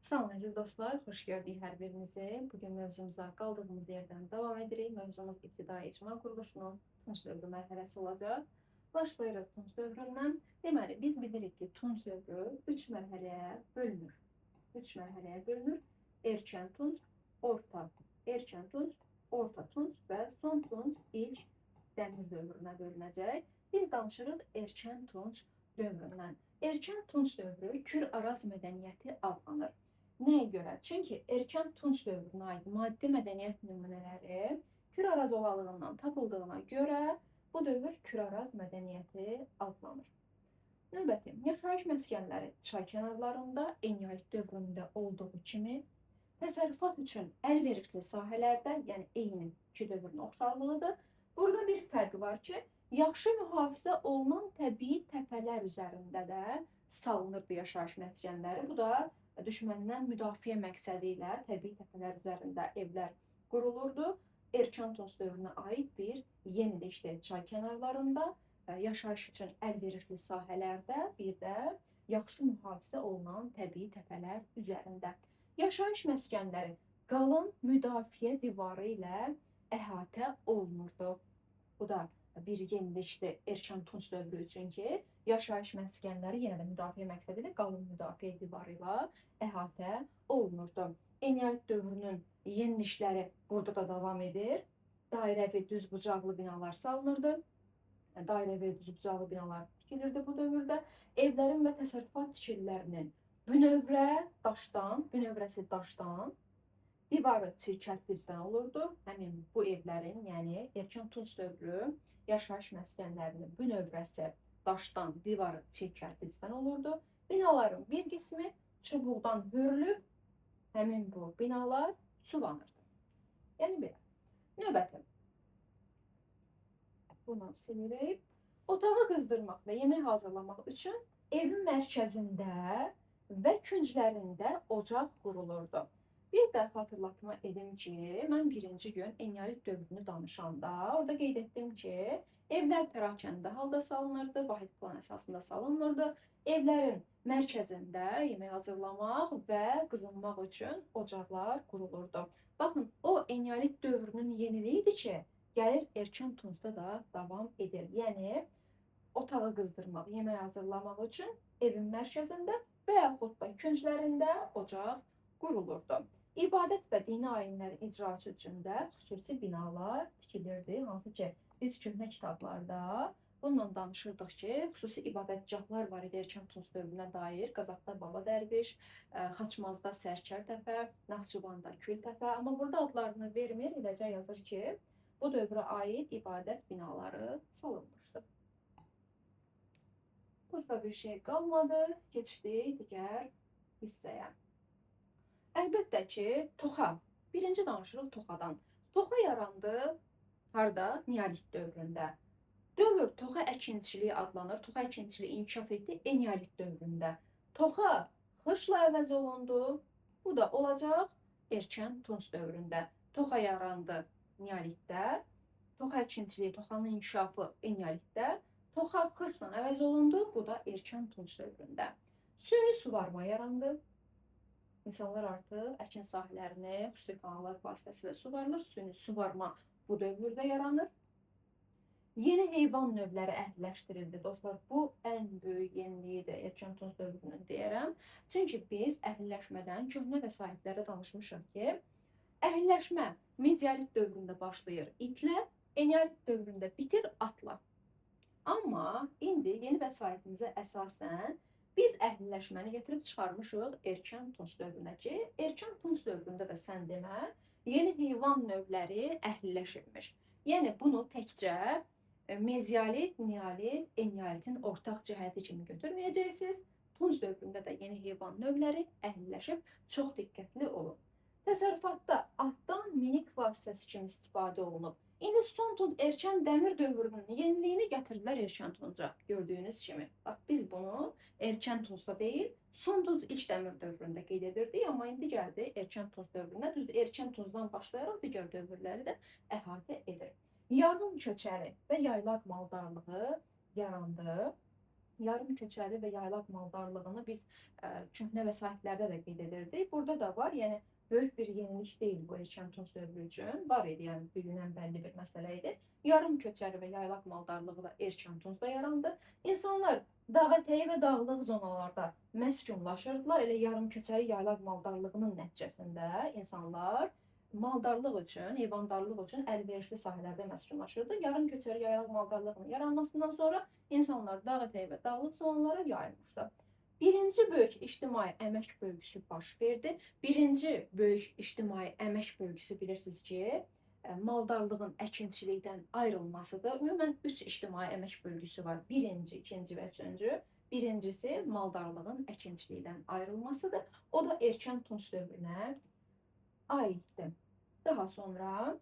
Salam əziz dostlar, xoş gördük hər birinizi. Bugün mövzumuza qaldığımız yerdən davam edirik. Mövzumuz ibtidai icma quruluşunun Tunc dövrü mərhələsi olacaq. Başlayırıq Tunc dövründən. Deməli, biz bilirik ki, Tunc dövrü 3 mərhələyə bölünür. 3 mərhələyə bölünür. Erkən Tunc, Erkən Tunc, Orta Tunc və Son Tunc ilk Dəmir dövrünə bölünəcək. Biz danışırıq Erkən Tunc dövründən. Erkən Tunc dövrü Kür-Araz mədəniyyəti adlanır. Nəyə görə? Çünki erkən Tunc dövrünə aid maddi mədəniyyət nümunələri Kür-Araz ovalığından tapıldığına görə bu dövr Kür-Araz mədəniyyəti adlanır. Növbəti, yaşayış məskənləri çay kənarlarında eneolit dövründə olduğu kimi təsərrüfat üçün əlverişli sahələrdə, yəni eyni iki dövrün oxşarlığıdır. Burada bir fərq var ki, yaxşı mühafizə olunan təbii təpələr üzərində də salınırdı yaşayış məskənləri. Bu da düşməndən müdafiə məqsədi ilə təbii təpələr üzərində evlər qurulurdu. Erkən Tunc dövrünə aid bir yenilikdir. Çay kənarlarında yaşayış üçün əlverişli sahələrdə, bir də yaxşı mühafizə olunan təbii təpələr üzərində. Yaşayış məskənləri qalın müdafiə divarı ilə əhatə olunurdu. Bu da bir yenilikdir erkən Tunc dövrü üçün ki, yaşayış məskənləri yenə də müdafiə məqsədi ilə qalın müdafiə divarı ilə əhatə olunurdu. Eneolit dövrünün yenilikləri burada da davam edir. Dairəvi düzbucaqlı binalar salınırdı. Dairəvi düzbucaqlı binalar tikilirdi bu dövrdə. Evlərin və təsərrüfat tikililərinin bünövrəsi daşdan, divarı çirkəlpizdən olurdu. Həmin bu evlərin, yəni erkən Tunc dövrü yaşayış məskənlərinin bünövrəsi daşdan, divarı çirkəlpizdən olurdu. Binaların bir qismi çubuqdan hörülüb, həmin bu binalar suvanırdı. Yəni belə. Növbəti. Bunu silirik. Otağı qızdırmaq və yemək hazırlamaq üçün evin mərkəzində və künclərində ocaq qurulurdu. Bir də xatırlatma edim ki, mən birinci gün eneolit dövrünü danışanda orada qeyd etdim ki, evlər pərakəndə halda salınırdı, vahid plan əsasında salınmırdı. Evlərin mərkəzində yemək hazırlamaq və qızınmaq üçün ocaqlar qurulurdu. Baxın, o eneolit dövrünün yeniliyi idi ki, gəlir erkən Tuncda da davam edir. Yəni, otağı qızdırmaq, yemək hazırlamaq üçün evin mərkəzində və yaxud da künclərində ocaq qurulurdu. İbadət və dini ayinlərin icrası üçün də xüsusi binalar tikilirdi, hansı ki, biz köhnə kitablarda bununla danışırdıq ki, xüsusi ibadətgahlar var idi erkən Tunc dövrünə dair. Qazaxda Baba Dərviş, Xaçmazda Sərkər təpə, Naxçıvanda Kül təpə. Amma burada adlarını vermir, eləcə yazır ki, bu dövrə aid ibadət binaları salınmışdı. Burada bir şey qalmadı, keçdik digər hissəyə. Əlbəttə ki, toxa. Birinci danışırıq toxadan. Toxa yarandı harda? Neolit dövründə. Dövr toxa əkinçiliyi adlanır. Toxa əkinçiliyi inkişaf etdi eneolit dövründə. Toxa xışla əvəz olundu. Bu da olacaq erkən Tunc dövründə. Toxa yarandı neolitdə. Toxa əkinçiliyi, toxanın inkişafı eneolitdə. Toxa xışla əvəz olundu. Bu da erkən Tunc dövründə. Süni suvarma yarandı. İnsanlar artıq əkin sahələrini xüsusi kanallar vasitəsilə suvarılır. Süni suvarma bu dövrdə yaranır. Yeni heyvan növləri əhliləşdirildi. Dostlar, bu ən böyük yeniliyidir erkən Tunc dövrünün deyərəm. Çünki biz əhliləşmədən köhnə vəsaitlərdə danışmışıq ki, əhliləşmə mezolit dövründə başlayır itlə, eneolit dövründə bitir atla. Amma indi yeni vəsaitimizə əsasən biz əhliləşməni getirib çıxarmışıq erkən Tunc dövrünə ki, erkən Tunc dövründə də sən demə, yeni heyvan növləri əhliləşilmiş. Yəni, bunu təkcə mezolit, neolit, eneolitin ortaq cəhəti kimi götürməyəcəksiniz. Tunc dövründə də yeni heyvan növləri əhliləşib, çox diqqətli olun. Təsərrüfatda atdan minik vasitəsi kimi istifadə olunub. İndi son Tunc erkən Dəmir dövrünün yeniliyini gətirdilər erkən Tunca, gördüyünüz kimi. Bax, biz bunu erkən Tuncda deyil, son Tunc ilk Dəmir dövründə qeyd edirdik, amma indi gəldi erkən Tunc dövrünə, düzdür, erkən Tuncdan başlayaraq digər dövrləri də əhatə edir. Yarım köçəri və yaylaq maldarlığı yarandı. Yarım köçəri və yaylaq maldarlığını biz köhnə vəsaitlərdə də qeyd edirdik. Burada da var. Yəni böyük bir yenilik deyil bu erkən tunç dövrü üçün. Var idi, yəni bilinən bəlli bir məsələ idi. Yarım köçəri və yaylaq maldarlığı da erkən tuncda yarandı. İnsanlar dağətəyi və dağlıq zonalarda məskunlaşırdılar. Elə yarım köçəri yaylaq maldarlığının nəticəsində insanlar maldarlıq üçün, heyvandarlıq üçün əlverişli sahələrdə məskunlaşırdı. Yarım köçəri yaylaq maldarlığının yaranmasından sonra insanlar dağətəyi və dağlıq zonalara yayılmışdı. Birinci böyük ictimai əmək bölgüsü baş verdi. Birinci böyük ictimai əmək bölgüsü bilirsiniz ki, maldarlığın əkinçilikdən ayrılmasıdır. Ümumən 3 ictimai əmək bölgüsü var. Birinci, ikinci və üçüncü. Birincisi maldarlığın əkinçilikdən ayrılmasıdır. O da erkən tunç dövrünə aiddir. Daha sonra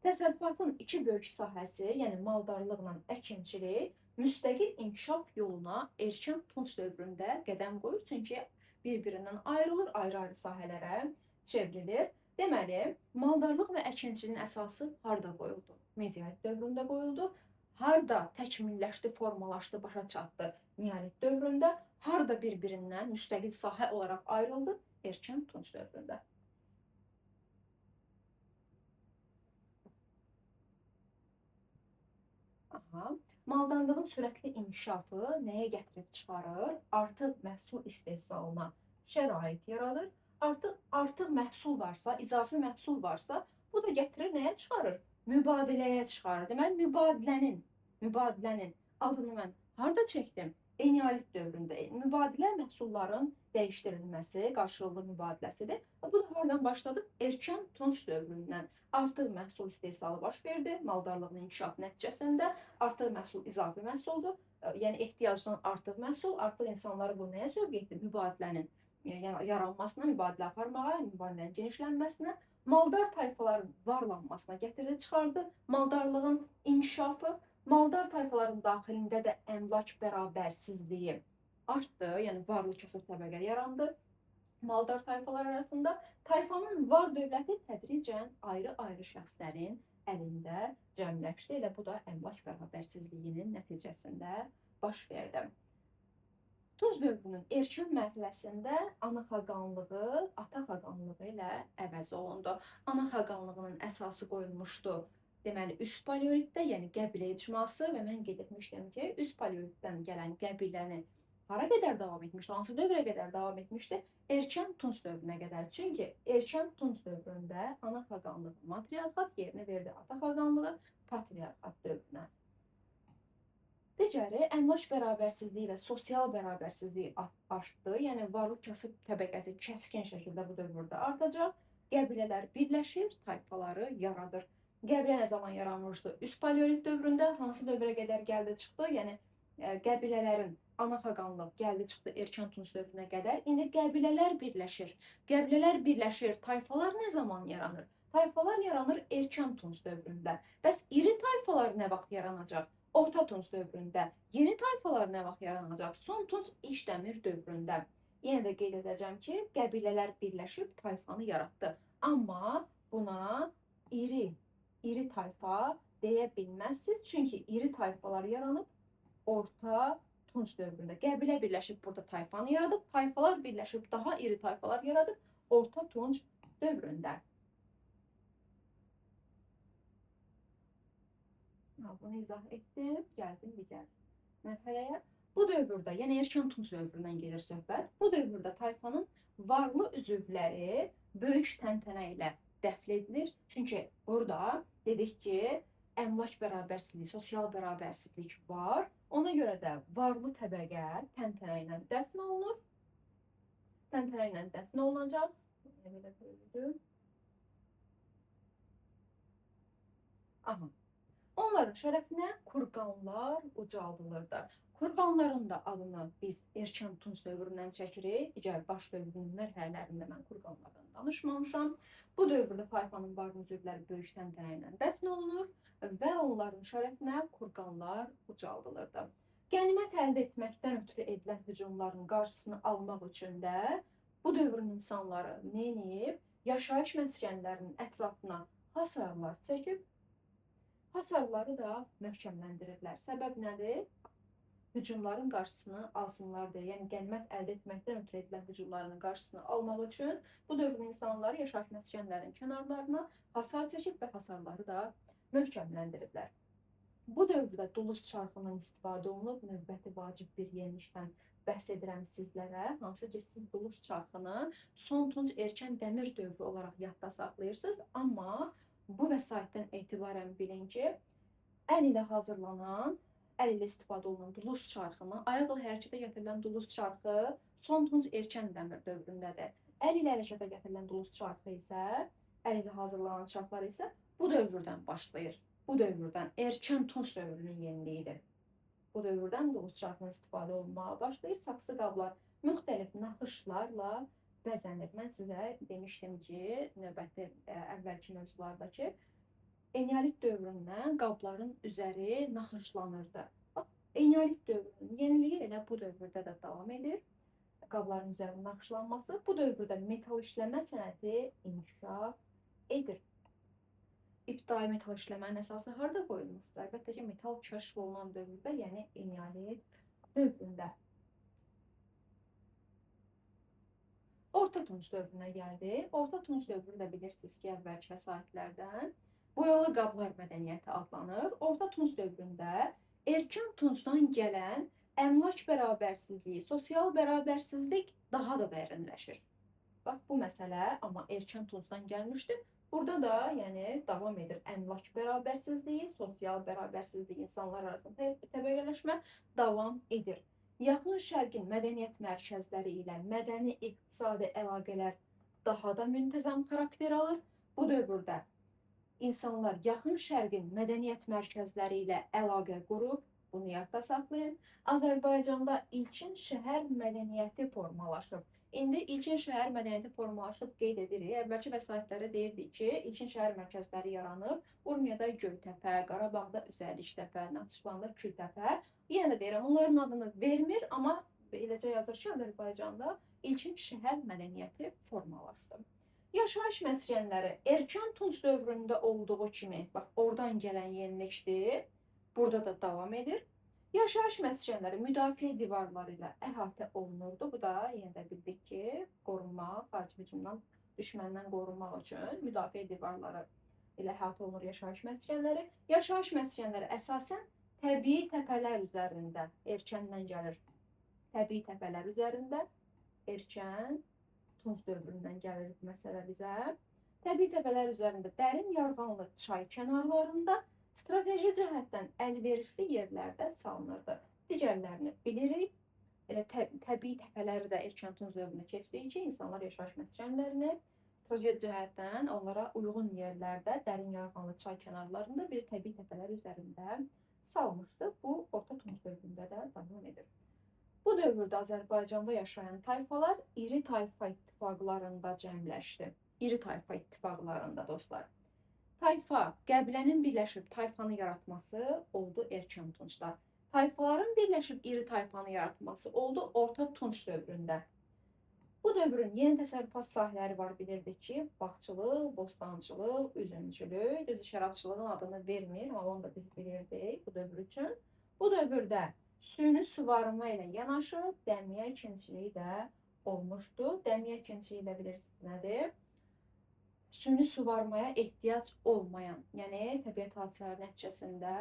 təsərrüfatın iki böyük sahəsi, yəni maldarlıqla əkinçilik, müstəqil inkişaf yoluna erkən tunç dövründə qədəm qoyur. Çünki bir-birindən ayrılır, ayrı-ayrı sahələrə çevrilir. Deməli, maldarlıq və əkinçiliyin əsası harda qoyuldu? Mezolit dövründə qoyuldu. Harda təkmilləşdi, formalaşdı, başa çatdı? Neolit dövründə. Harda bir-birindən müstəqil sahə olaraq ayrıldı? Erkən tunç dövründə. Aha. Maldarlığın sürətli inkişafı nəyə gətirib çıxarır? Artıq məhsul istehsalına şərait yaradır. Artıq məhsul varsa, izafi məhsul varsa, bu da gətirir nəyə çıxarır? Mübadiləyə çıxarır. Deməli, mübadilənin adını mən harda çəkdim? Eneolit dövründə mübadilə məhsulların dəyişdirilməsi, qarşılıqlı mübadiləsidir. Bu da hardan başladı? Erkən tunç dövründən. Artıq məhsul istehsalı baş verdi, maldarlığın inkişafı nəticəsində artıq məhsul izafi məhsuldur. Yəni ehtiyacdan artıq məhsul, artıq insanları bu nəyə sövq etdi? Mübadilənin yaranmasına, mübadilə aparmağa, mübadilənin genişlənməsinə, maldar tayfaların varlanmasına gətirib çıxardı. Maldarlığın inkişafı, maldar tayfaların daxilində də əmlak bərabərsizliyi artdı, yəni varlı kasıb təbəqə yarandı. Maldar tayfalar arasında tayfanın var dövləti tədricən ayrı-ayrı şəxslərin əlində cəmləşdi. Elə bu da əmlak bərabərsizliyinin nəticəsində baş verdi. Tunç dövrünün erkən mərhələsində ana xaqanlığı ata xaqanlığı ilə əvəz olundu. Ana xaqanlığının əsası qoyulmuşdu. Deməli, üst paleolitdə, yəni qəbilə icması və mən qeyd etmişdim ki, üst paleolitdən gələn qəbiləni hara qədər davam etmişdi, hansı dövrə qədər davam etmişdi? Erkən tunç dövrünə qədər. Çünki erkən tunç dövründə ana xaqanlığı matriarxat yerini verdi ata xaqanlığı patriarxat dövrünə. Digəri əmlak bərabərsizliyi və sosial bərabərsizliyi artdı. Yəni varlı kasıb təbəqəsi kəskin şəkildə bu dövrdə artacaq. Qəbilələr birləşir, tayfaları yaradır. Qəbilə nə zaman yaranmışdı? Üst paleolit dövründə hansı dövrə qədər gəldi çıxdı? Yəni qəbilələrin ana xaqanlıq gəldi çıxdı erkən tunç dövrünə qədər. İndi qəbilələr birləşir. Qəbilələr birləşir. Tayfalar nə zaman yaranır? Tayfalar yaranır erkən tunç dövründə. Bəs iri tayfalar nə vaxt yaranacaq? Orta tunç dövründə. Yeni tayfalar nə vaxt yaranacaq? Son tunç İşdəmir dövründə. Yenə də qeyd edəcəm ki, qəbilələr birləşib tayfanı yaratdı. Amma buna iri tayfa deyə bilməzsiniz. Çünki iri tayfalar yaranıb orta tunç dövründə. Qəbilə birləşib burada tayfanı yaradıb, tayfalar birləşib daha iri tayfalar yaradıb orta tunç dövründə. Bunu izah etdim. Gəldim digər mərhələyə. Bu dövrdə, yəni erkən tunç dövründən gedir söhbət. Bu dövrdə tayfanın varlı üzvləri böyük təntənə ilə dəfn edilir. Çünki burada dedik ki, əmlak bərabərsizliyi, sosial bərabərsizlik var. Ona görə də varlı təbəqə təntənə ilə dəfn olunur. Təntənə ilə dəfn olunacaq. Belə bölündüm. Aha. Onların şərəfinə kurqanlar ucaldılırdı. Kurqanların da adını biz erkən tunç dövründən çəkirik. Digər daş dövrünün mərhələlərində mən kurqanlardan danışmamışam. Bu dövrdə tayfanın varlı üzvləri böyük təntənə ilə dəfn olunur və onların şərəfinə kurqanlar ucaldılırdı. Qənimət əldə etməkdən ötürü edilən hücumların qarşısını almaq üçün də bu dövrün insanları nə edib? Yaşayış məskənlərinin ətrafına hasarlar çəkib, hasarları da möhkəmləndirirlər. Səbəb nədir? hücumların qarşısını alsınlar deyə, yəni qənimət əldə etməkdən ötürü edilən hücumların qarşısını almaq üçün bu dövrün insanları yaşayış məskənlərinin kənarlarına hasar çəkib və hasarları da möhkəmləndiriblər. Bu dövrdə duluz çarxından istifadə olunub, növbəti vacib bir yenilikdən bəhs edirəm sizlərə, hansı ki, siz duluz çarxını son tunc erkən dəmir dövrü olaraq yadda saxlayırsınız, amma bu vəsaitdən etibarən bilin ki, əl ilə hazırlanan, əl ilə istifadə olunan duluz çarxını, ayaqla hərəkətə gətirilən duluz çarxı son tunc erkən dəmir dövründədir. Əl ilə hərəkətə gətirilən duluz çarxı isə, əl ilə hazırlanan çarxlar isə bu dövrdən başlayır. Bu dövrdən erkən tunc dövrünün yeniliyidir. Bu dövrdən duluz çarxının istifadə olunmağa başlayır. Saxsı qablar müxtəlif naxışlarla bəzənir. Mən sizə demişdim ki, növbəti əvvəlki mövzularda ki, eneolit dövründən qabların üzəri naxışlanırdı. Bax, eneolit dövrünün yeniliyi elə bu dövrdə də davam edir. Qabların üzərinin naxışlanması bu dövrdə metal işləmə sənəti inkişaf edir. İbtidai metal işləmənin əsası harda qoyulmuşdur? Əlbəttə ki, metal kəşf olunan dövrdə, yəni eneolit dövründə. Orta tunc dövrünə gəldi. Orta tunc dövrü də bilirsiniz ki, əvvəlki vəsaitlərdən boyalı qablar mədəniyyəti adlanır. Orta tunc dövründə erkən tuncdan gələn əmlak bərabərsizliyi, sosial bərabərsizlik daha da dərinləşir. Bax, bu məsələ amma erkən tuncdan gəlmişdir. Burada da yəni davam edir əmlak bərabərsizliyi, sosial bərabərsizlik, insanlar arasında təbəqələşmə davam edir. Yaxın Şərqin mədəniyyət mərkəzləri ilə mədəni iqtisadi əlaqələr daha da müntəzəm xarakter alır. Bu dövrdə insanlar Yaxın Şərqin mədəniyyət mərkəzləri ilə əlaqə qurub, bunu yadda saxlayın. Azərbaycanda ilkin şəhər mədəniyyəti formalaşıb. İndi ilkin şəhər mədəniyyəti formalaşıb qeyd edirik. Əvvəlki vəsaitlərdə deyirdik ki, ilkin şəhər mərkəzləri yaranıb. Urmiyada Göytəpə, Qarabağda Üzərlikdəpə, Naxçıvanda Kültəpə. Yenə də deyirəm, onların adını vermir, amma eləcə yazır ki, Azərbaycanda ilkin şəhər mədəniyyəti formalaşdı. Yaşayış məskənləri erkən tunc dövründə olduğu kimi, bax, oradan gələn yenilikdir, burada da davam edir. Yaşayış məskənləri müdafiə divarları ilə əhatə olunurdu. Bu da yenə də bildik ki, qorunmaq, xarici hücumdan, düşməndən qorunmaq üçün müdafiə divarları ilə əhatə olunur yaşayış məskənləri. Yaşayış məskənləri əsasən təbii təpələr üzərində erkəndən gəlir. Təbii təpələr üzərində erkən tunc dövründən gəlir bu məsələ bizə. Təbii təpələr üzərində dərin yarğanlı çay kənarlarında strateji cəhətdən əlverişli yerlərdə salınırdı. Digərlərini bilirik. Elə təbii təpələri də erkən tunc dövrünə keçdiyi ki, insanlar yaşayış məskənlərini strateji cəhətdən onlara uyğun yerlərdə, dərin yarğanlı çay kənarlarında bir təbii təpələr üzərində salmışdı. Bu, Orta tunc dövründə də davam edir. Bu dövrdə Azərbaycanda yaşayan tayfalar iri tayfa ittifaqlarında cəmləşdi. İri tayfa ittifaqlarında, dostlar. Tayfa, qəbilənin birləşib tayfanı yaratması oldu erkən tuncda. Tayfaların birləşib iri tayfanı yaratması oldu Orta tunc dövründə. Bu dövrün yeni təsərrüfat sahələri var, bilirdik ki, bağçılıq, bostancılıq, üzümçülük, düzdür, şərabçılığın adını vermir, amma onu da biz bilirdik bu dövr üçün. Bu dövrdə süni suvarma ilə yanaşı dəmiyə əkinçiliyi də olmuşdu. Dəmiyə əkinçiliyi də bilirsiniz nədir? Süni suvarmaya ehtiyac olmayan, yəni təbiət hadisələri nəticəsində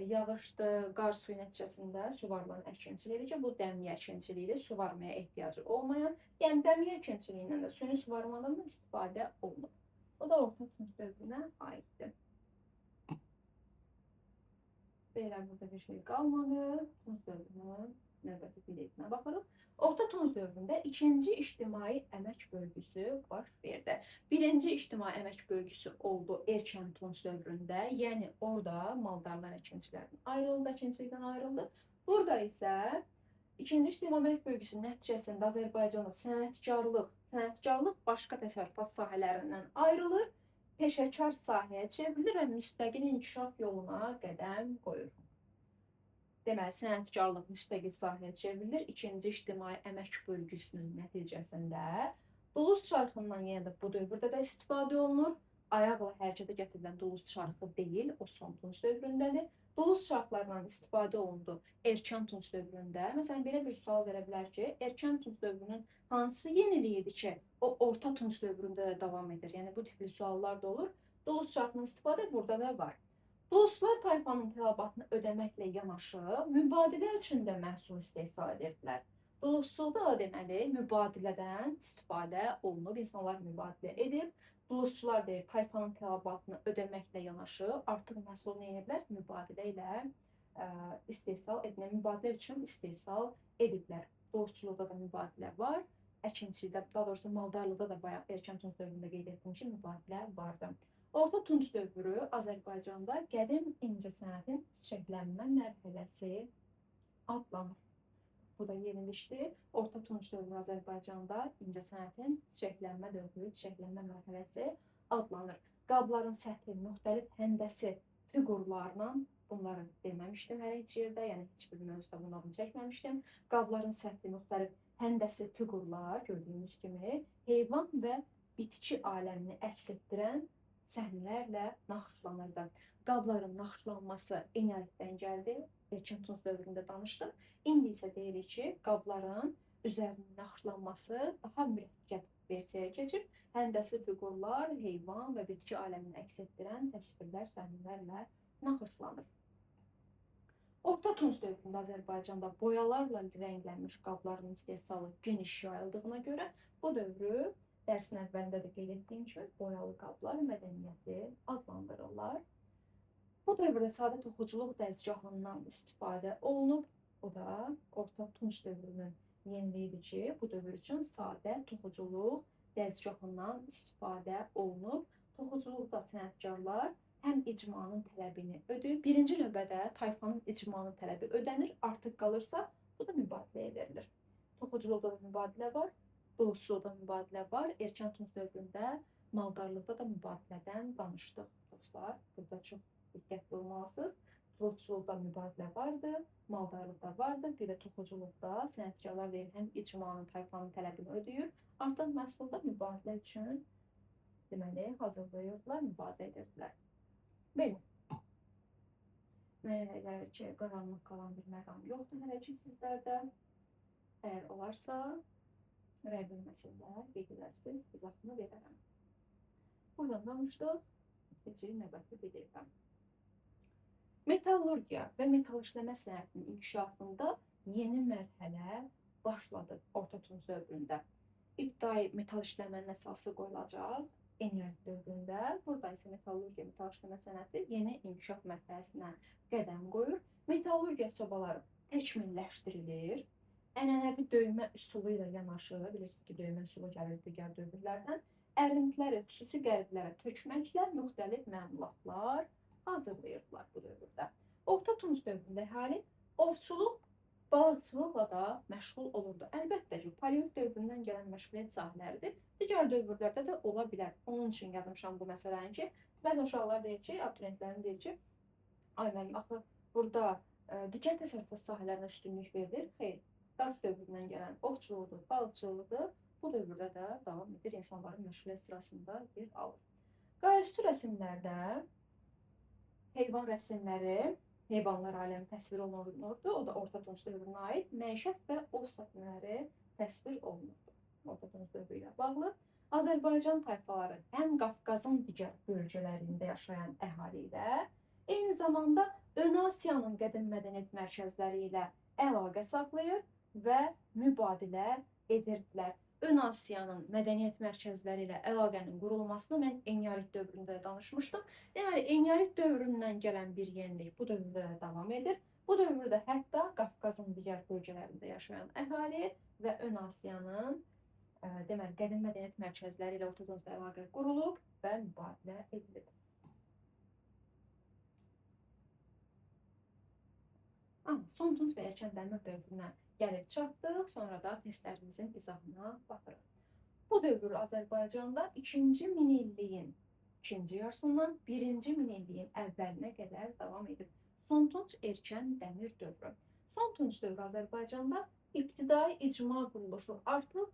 yağışdır, qar suyu nəticəsində suvarılan əkinçiliyidir ki, bu dəmiyə əkinçiliyidir, suvarmaya ehtiyacı olmayan. Yəni dəmiyə əkinçiliyindən də süni suvarmadan da istifadə olunur. O da Orta tunc dövrünə aiddir. Belə burada bir şey qalmadı. Tunc dövrünün növbəti biletinə baxırıq. Orta tunc dövründə ikinci ictimai əmək bölgüsü baş verdi. Birinci ictimai əmək bölgüsü oldu erkən tunc dövründə, yəni orada maldarlar əkinçilərdən ayrıldı, əkinçilikdən ayrıldı. Burada isə ikinci ictimai əmək bölgüsünün nəticəsində Azərbaycanda sənətkarlıq başqa təsərrüfat sahələrindən ayrılır, peşəkar sahəyə çevrilir və müstəqil inkişaf yoluna qədəm qoyur. Deməli, sənətkarlıq müstəqil sahəyə çevrilir. İkinci ictimai əmək bölgüsünün nəticəsində duluz çarxından yenə də bu dövrdə də istifadə olunur. Ayaqla hərəkətə gətirilən duluz çarxı deyil, o son tunc dövründədir. Duluz şartlarından istifadə olundu erkən tunç dövründə. Məsələn, belə bir sual verə bilər ki, erkən tunç dövrünün hansı yeniliyi idi ki, o orta tunç dövründə də davam edir? Yəni bu tipli suallar da olur. Duluz şartının istifadə burada da var. Duluzçular tayfanın tələbatını ödəməklə yanaşı, mübadilə üçün də məhsul istehsal edirdilər. Duluzçuluqda deməli mübadilədən istifadə olunub, insanlar mübadilə edib. Duluzçular deyir, tayfanın tələbatını ödəməklə yanaşı, artıq məhsul nə ediblər? Mübadilə ilə istehsal edilən, mübadilə üçün istehsal ediblər. Duluzçuluqda da mübadilə var. Əkinçilikdə, daha doğrusu maldarlıqda da bayaq erkən tunç dövründə qeyd etdiyim kimi mübadilə vardı. Orta tunç dövrü Azərbaycanda qədim incəsənətin çiçəklənmə mərhələsi adlanır. Bu da yenilişdir. Orta tunç dövrü Azərbaycanda incəsənətin çiçəklənmə dövrü, çiçəklənmə mərhələsi adlanır. Qabların səthi müxtəlif həndəsi fiqurlarla, bunları deməmişdim hələ heç yerdə, yəni heç bir mövzuda bunun adını çəkməmişdim. Qabların səthi müxtəlif həndəsi fiqurlar, gördüyünüz kimi, heyvan və bitki aləmini əks etdirən səhnələrlə naxışlanırdı. Qabların naxışlanması eneolitdən gəldi. Erkən tunç dövründə danışdım. İndi isə deyirik ki, qabların üzərinin naxışlanması daha mürəkkəb versiyaya keçib, həndəsi fiqurlar, heyvan və bitki aləmini əks etdirən təsvirlər, səhnələrlə naxışlanır. Orta tunç dövründə Azərbaycanda boyalarla rənglənmiş qabların istehsalı geniş yayıldığına görə bu dövrü dərsin əvvəlində də qeyd etdiyim kimi boyalı qablar mədəniyyəti adlandırırlar. Bu dövrdə sadə toxuculuq dəzgahından istifadə olunub. Bu da orta tunç dövrünün yeniliyidir ki, bu dövr üçün sadə toxuculuq dəzgahından istifadə olunub. Toxuculuqda sənətkarlar həm icmanın tələbini ödəyib, birinci növbədə tayfanın icmanın tələbi ödənir, artıq qalırsa bu da mübadiləyə verilir. Toxuculuqda da mübadilə var, duluzçuluqda mübadilə var, erkən tunç dövründə maldarlıqda da mübadilədən danışdıq dostlar. Burada çox diqqətli olmalısınız. Duluzçuluqda mübadilə vardı, maldarlıqda vardı, bir də toxuculuqda sənətkarlar deyil, həm icmanın, tayfanın tələbini ödəyir, artıq məhsulda mübadilə üçün deməli hazırlayırdılar, mübadilə edirdilər. Belə. Mənə elə gəlir ki, qaranlıq qalan bir məqam yoxdur hələ ki sizlərdə. Əgər olarsa, rəy bölməsində qeyd edərsiniz, izahını verərəm. Buradan danışdıq, keçirik növbəti videoya. Metallurgiya və metal işləmə sənətinin inkişafında yeni mərhələ başladı orta tunç dövründə. İbtidai metal işləmənin əsası qoyulacaq eneolit dövründə. Burada isə metallurgiya, metal işləmə sənəti yeni inkişaf mərhələsinə qədəm qoyur. Metallurgiya sobaları təkmilləşdirilir. Ənənəvi döymə üsulu ilə yanaşı, bilirsiniz ki, döymə üsulu gəlir digər dövrlərdən, ərintiləri xüsusi qəlblərə tökməklə müxtəlif məmulatlar hazırlayırdılar bu dövrdə. Orta tunç dövründə əhali ovçuluq, balıqçılıqla da məşğul olurdu. Əlbəttə ki, paleolit dövründən gələn məşğuliyyət sahələridir. Digər dövrlərdə də ola bilər. Onun üçün yazmışam bu məsələni ki, bəzən uşaqlar deyir ki, abituriyentlərin deyir ki, ay müəllim, axı burada digər təsərrüfat sahələrinə üstünlük verilir. Xeyr, daş dövründən gələn ovçuluqdur, balıqçılıqdır. Bu dövrdə də davam edir, insanların məşğuliyyət sırasında yer alır. Qayaüstü rəsmlərdə heyvan rəsmləri, heyvanlar aləmi təsvir olunurdu. O da orta tunç dövrünə aid məişət və ov səhnələri təsvir olunurdu. Orta tunç dövrü ilə bağlı Azərbaycan tayfaları həm Qafqazın digər bölgələrində yaşayan əhali ilə, eyni zamanda Ön Asiyanın qədim mədəniyyət mərkəzləri ilə əlaqə saxlayır və mübadilə edirdilər. Ön Asiyanın mədəniyyət mərkəzləri ilə əlaqənin qurulmasını mən eneolit dövründə danışmışdım. Deməli, eneolit dövründən gələn bir yenilik bu dövrdə də davam edir. Bu dövrdə hətta Qafqazın digər bölgələrində yaşayan əhali və Ön Asiyanın deməli, qədim mədəniyyət mərkəzləri ilə orta tunçda əlaqə qurulub və mübadilə edilib. Son tunç və erkən dəmir dövrünə gəlib çatdıq, sonra da testlərimizin izahına baxırıq. Bu dövr Azərbaycanda 2-ci minilliyin ikinci yarısından 1-ci minilliyin əvvəlinə qədər davam edib. Son tunç erkən dəmir dövrü. Son tunç dövrü Azərbaycanda ibtidai icma quruluşu artıq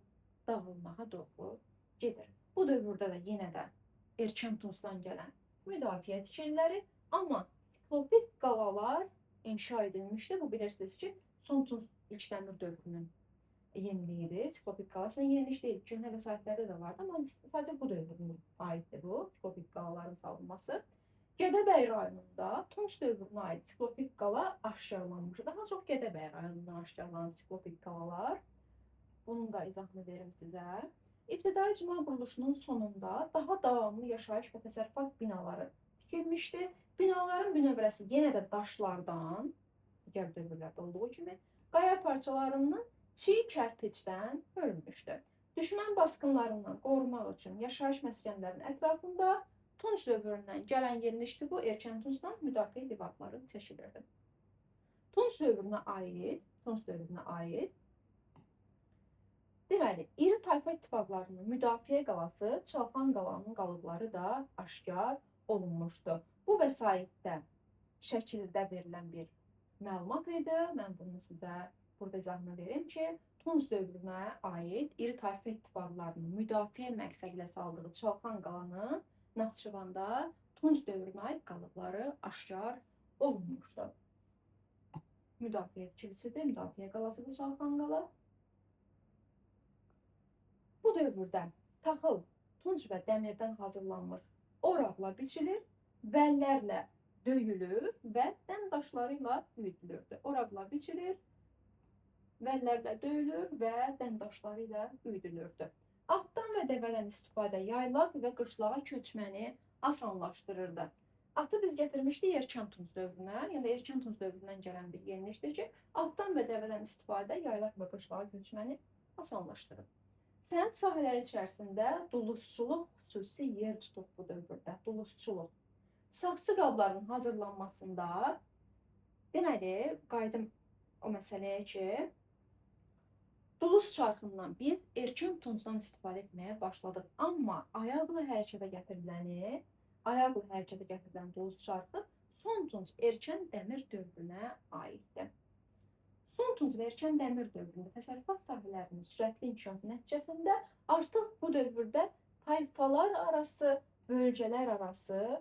dağılmağa doğru gedir. Bu dövrdə də yenə də erkən tuncdan gələn müdafiə tikililəri, amma siklopik qalalar inşa edilmişdi. Bu bilirsiniz ki, son Tunc ilk dəmir dövrünün yeniliğidir. Siklopik qala aslında yeniliş deyil. Köhnə vəsaitlərdə də vardı, amma sadəcə bu dövrünə aiddir bu siklopik qalaların salınması. Gədəbəy rayonunda Tunc dövrünə aid siklopik qala aşkarlanmışdır. Daha çox Gədəbəy rayonundan aşkarlanan siklopik qalalar. Bunun da izahını verim sizə. İbtidai icma quruluşunun sonunda daha davamlı yaşayış və təsərrüfat binaları tikilmişdi. Binaların bünövrəsi yenə də daşlardan, digər dövrlərdə olduğu kimi, qaya parçalarından, çiy kərpicdən hörülmüşdü. Düşmən basqınlarından qorumaq üçün yaşayış məskənlərinin ətrafında Tunc dövründən gələn yenilişdi bu, erkən Tuncdan müdafiə divarları çəkilirdi. Tunc dövrünə aid deməli, iri tayfa ittifaqlarının müdafiə qalası Çalxan qalanın qalıqları da aşkar olunmuşdu. Bu vəsaitdə şəkildə verilən bir məlumat idi. Mən bunu sizə burada izahını verim ki, Tunc dövrünə aid iri tayfa ittifaqlarının müdafiə məqsədilə saldığı Çalxan qalanın Naxçıvanda Tunc dövrünə aid qalıqları aşkar olunmuşdu. Müdafiə kilisidir, müdafiə qalasıdır Çalxan qala. Bu dövrdə taxıl, tunc və dəmirdən hazırlanmış oraqla biçilir, vəllərlə döyülür və dən daşları ilə üyüdülürdü. Oraqla biçilir, vəllərlə döyülür və dən daşları ilə üyüdülürdü. Atdan və dəvədən istifadə yaylaq və qışlağa köçməni asanlaşdırırdı. Atı biz gətirmişdik erkən Tunc dövrünə, yəni erkən Tunc dövründən gələn bir yenilişdir ki, atdan və dəvədən istifadə yaylaq və qışlağa köçməni asanlaşdırır. Sənət sahələri içərisində dulusçuluq xüsusi yer tutub bu dövrdə. Dulusçuluq. Saxsı qablarının hazırlanmasında, deməli, qayıdım o məsələyə ki, dulus çarxından biz erkən Tuncdan istifadə etməyə başladıq. Amma ayaqla hərəkətə gətirilən dulus çarxı son Tunc erkən dəmir dövrünə aiddir. Son Tunc və erkən dəmir dövründə təsərrüfat sahələrinin sürətli inkişafı nəticəsində artıq bu dövrdə tayfalar arası, bölgələr arası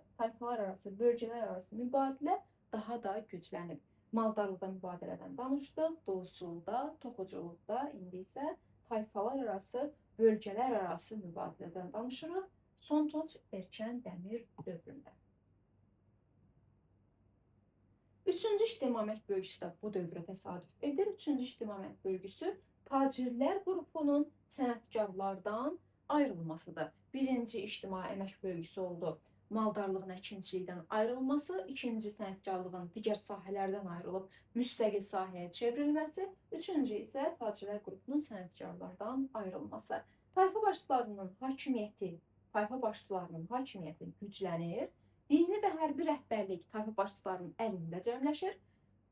mübadilə daha da güclənib. Maldarlıqda mübadilədən danışdıq, duluzçuluqda, toxuculuqda, indi isə tayfalar arası, bölgələr arası mübadilədən danışırıq. Son Tunc erkən dəmir dövründə. Üçüncü İştimamət bölgüsü də bu dövrə təsadüf edir. Üçüncü İştimamət bölgüsü tacirlər qrupunun sənətkarlardan ayrılmasıdır. Birinci ictimai əmək bölgüsü oldu. Maldarlığın, əkinçilikdən ayrılması, ikinci sənətkarlığın digər sahələrdən ayrılıb müstəqil sahəyə çevrilməsi, üçüncü isə tacirlər qrupunun sənətkarlardan ayrılması. Tayfa başçılarının hakimiyyəti güclənir. Dini və hərbi rəhbərlik tayfa başçılarının əlində cəmləşir.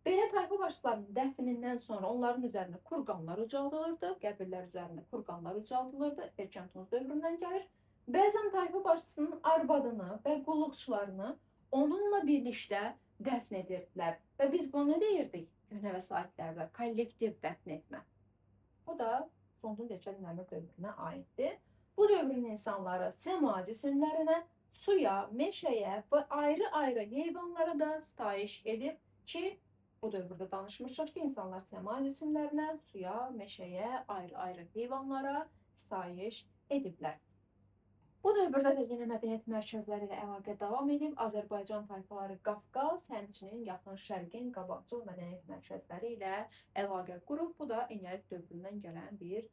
Belə tayfa başçılarının dəfnindən sonra onların üzərində kurqanlar ucaldılırdı, qəbirlər üzərində kurqanlar ucaldılırdı, erkən Tunc dövründən gəlir. Bəzən tayfa başçısının arvadını və qulluqçularını onunla birlikdə dəfn edirdilər. Və biz bunu nə deyirdik? Köhnə vəsaitlərdə kollektiv dəfn etmə. O da son Tunc erkən dəmir dövrünə aiddir. Bu dövrün insanları səma cisimlərinə, suya, meşəyə və ayrı-ayrı heyvanlara da sitayiş edib ki, bu dövrdə danışmışıq ki, insanlar səma cisimlərinə, suya, meşəyə, ayrı-ayrı heyvanlara sitayiş ediblər. Bu dövrdə də yeni mədəniyyət mərkəzləri ilə əlaqə davam edib, Azərbaycan tayfaları Qafqaz, həmçinin yaxın şərqin qabaqcıl mədəniyyət mərkəzləri ilə əlaqə qurub. Bu da eneolit dövründən gələn bir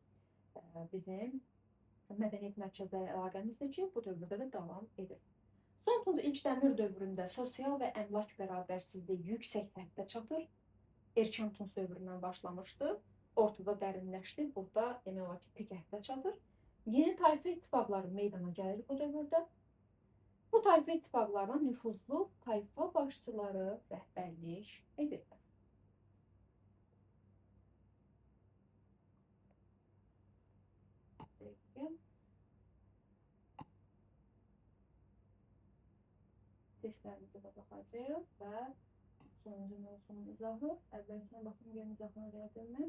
bizim mədəniyyət mərkəzləri əlaqəmizdir ki, bu dövrdə də davam edir. Son Tunc ilk dəmir dövründə sosial və əmlak bərabərsizliyi yüksək həddə çatır. Erkən Tunc dövründən başlamışdı, ortada dərinləşdi, burada demək olar ki, pik həddə çatır. Yeni tayfa ittifaqları meydana gəlir bu dövrdə. Bu tayfa ittifaqlarına nüfuzlu tayfa başçıları rəhbərlik edirlər. Testlərimizə də baxacağıq və sonuncu mövzunun izahı. Əvvəlkinə baxım, gəlin izahını verədimmi?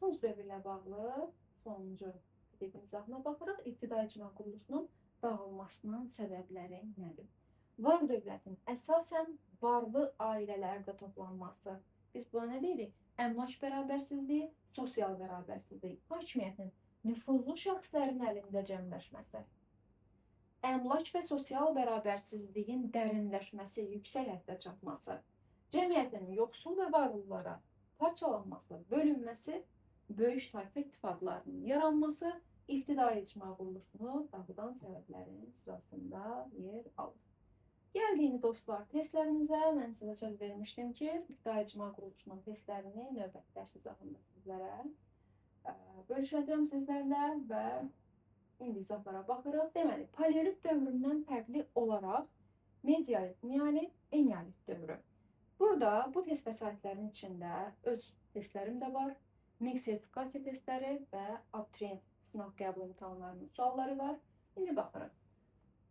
Tunc dövrü ilə bağlı sonuncu izahına baxırıq. İbtidai icma quruluşunun dağılmasının səbəbləri nədir? Var dövlətin əsasən varlı ailələrdə toplanması. Biz buna nə deyirik? Əmlak bərabərsizliyi, sosial bərabərsizlik, hakimiyyətin nüfuzlu şəxslərin əlində cəmləşməsi. Əmlak və sosial bərabərsizliyin dərinləşməsi, yüksək həddə çatması, cəmiyyətin yoxsul və varlılara parçalanması, bölünməsi, böyük tayfa ittifaqlarının yaranması, ibtidai icma quruluşunu dağıdan səbəblərin sırasında yer alır. Gəldiyiniz dostlar, testlərimizə mən sizə söz vermişdim ki, ibtidai icma quruluşunun testlərini növbəti dərs izahında sizlərə bölüşəcəm sizlərlə və indi izahlara baxırıq. Deməli, paleolit dövründən fərqli olaraq mezolit, neolit, eneolit dövrü. Burada bu test vəsaitlərinin içində öz testlərim də var. MİQ sertifikasiya testləri və abituriyent sınaq qəbul imtahanlarının sualları var. İndi baxırıq.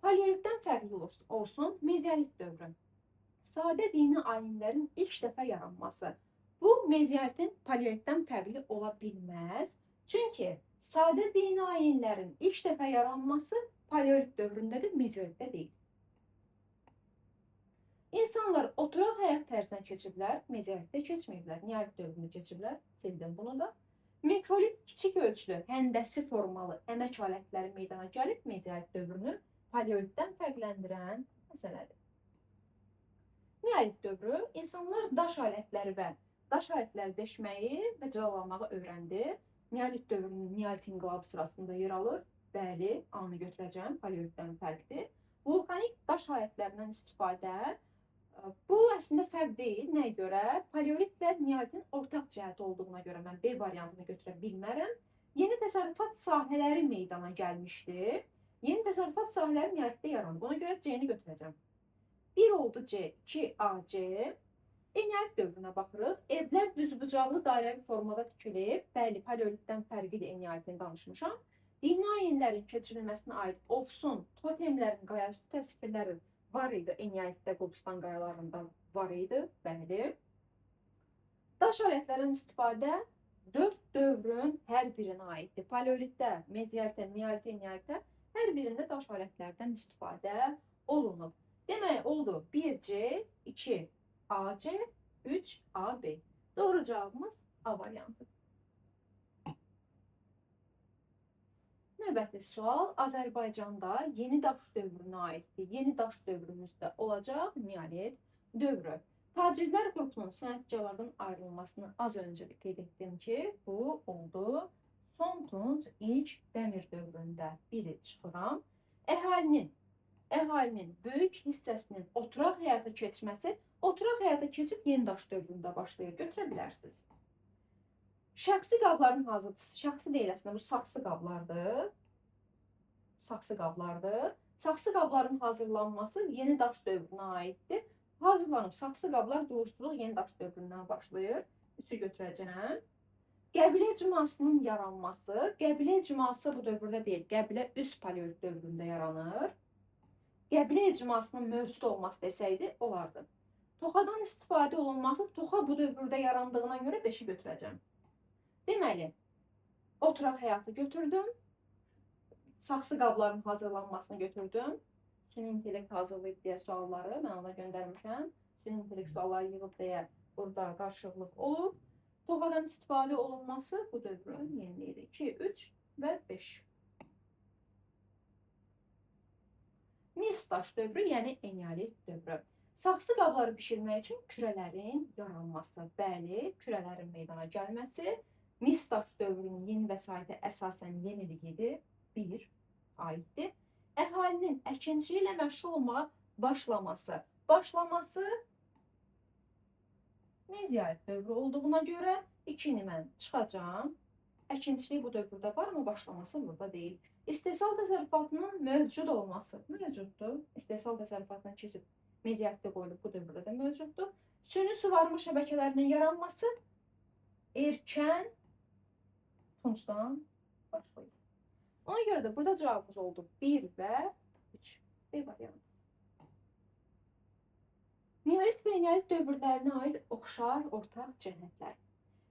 Paleolitdən fərqli olsun mezolit dövrü. Sadə dini ayinlərin ilk dəfə yaranması. Bu mezolitin paleolitdən fərqli ola bilməz. Çünki sadə dini ayinlərin ilk dəfə yaranması paleolit dövründədir, mezolitdə deyil. İnsanlar oturaq həyat tərzinə keçiblər, mezolitdə keçməyiblər, neolit dövrünü keçiblər, sildim bunu da. Mikrolit kiçik ölçülü, həndəsi formalı əmək alətləri meydana gəlib mezolit dövrünü paleolitdən fərqləndirən məsələdir. Neolit dövrü insanlar daş alətləri və daş alətləri deşməyi və cılalamağı öyrəndi. Neolit dövrünün neolit inqilabı sırasında yer alır. Bəli, anı götürəcəm, paleolitdən fərqdir. Vulkanik daş alətlərindən istifadə. Bu əslində fərq deyil. Nəyə görə? Paleolitlə neolitin ortaq cəhəti olduğuna görə mən B variantını götürə bilmərəm. Yeni təsərrüfat sahələri meydana gəlmişdir. Yeni təsərrüfat sahələri neolitdə yarandı. Ona görə C-ni götürəcəm. 1 oldu C, 2 AC. Eneolit dövrünə baxırıq. Evlər düzbucaqlı dairəvi formada tikilib. Bəli, paleolitdən fərqidir, eneolitin danışmışam. Dini ayinlərin keçirilməsinə aid ofsun, totemlərin qayaüstü təsvirləri var idi. Eneolitdə Qobustan qayalarında var idi. Bəli. Daş alətlərin istifadə 4 dövrün hər birinə aiddir. Paleolitdə, mezolitdə, neolitdə, eneolitdə hər birində daş alətlərdən istifadə olunub. Demək oldu 1C, 2AC, 3AB. Doğru cavabımız A variantı. Növbəti sual Azərbaycanda yeni daş dövrünə aiddir. Yeni daş dövrümüzdə olacaq neolit dövrü. Tacirlər qrupunun sənətkarlardan ayrılmasını az öncə qeyd etdim ki, bu oldu son tunc ilk dəmir dövründə biri çıxıram. Əhalinin böyük hissəsinin oturaq həyata keçməsi, oturaq həyata keçib yeni daş dövründə başlayır. Götürə bilərsiniz. Şəxsi qabların hazırlığı, şəxsi deyil əslində, bu saxsı qablardır. Saxsı qablardır. Saxsı qabların hazırlanması yeni daş dövrünə aiddir. Hazırlanıb saxsı qablar duruşduruluq yeni daş dövründən başlayır. 3-ü götürəcəm. Qəbilə icmasının yaranması. Qəbilə icması bu dövrdə deyil, qəbilə üst paleolit dövründə yaranır. Qəbilə icmasının mövcud olması desəydi, olardı. Toxadan istifadə olunması, toxa bu dövrdə yarandığına görə 5-i götürəcəm. Deməli, oturaq həyatı götürdüm. Saxsı qabların hazırlanmasını götürdüm. Süni intellekt hazırlayıb deyə sualları mən ona göndərmişəm. Süni intellekt sualları yığıb deyə burada qarşılıq olub. Toxadan istifadə olunması bu dövrün yeniliyidir. 2, 3 və 5. Mis daş dövrü, yəni eneolit dövrü. Saxsı qabları bişirmək üçün kürələrin yaranması, bəli, kürələrin meydana gəlməsi. Mis daş dövrünün yeni vəsaitə əsasən yeniliyidir. 1 aiddir. Əhalinin əkinçiliyi ilə məşğul olmağa başlaması. Başlaması mezolit dövrü olduğuna görə 2-ni mən çıxacağam. Əkinçilik bu dövrdə var, amma başlaması burada deyil. İstehsal təsərrüfatının mövcud olması mövcuddur. İstehsal təsərrüfatına keçib mezolitdə qoyulub bu dövrdə də mövcuddur. Süni suvarma şəbəkələrinin yaranması erkən tuncdan başlayır. Ona görə də burada cavabımız oldu 1 və 3. B variantı. Neolit və eneolit dövrlərinə aid oxşar ortaq cəhətlər.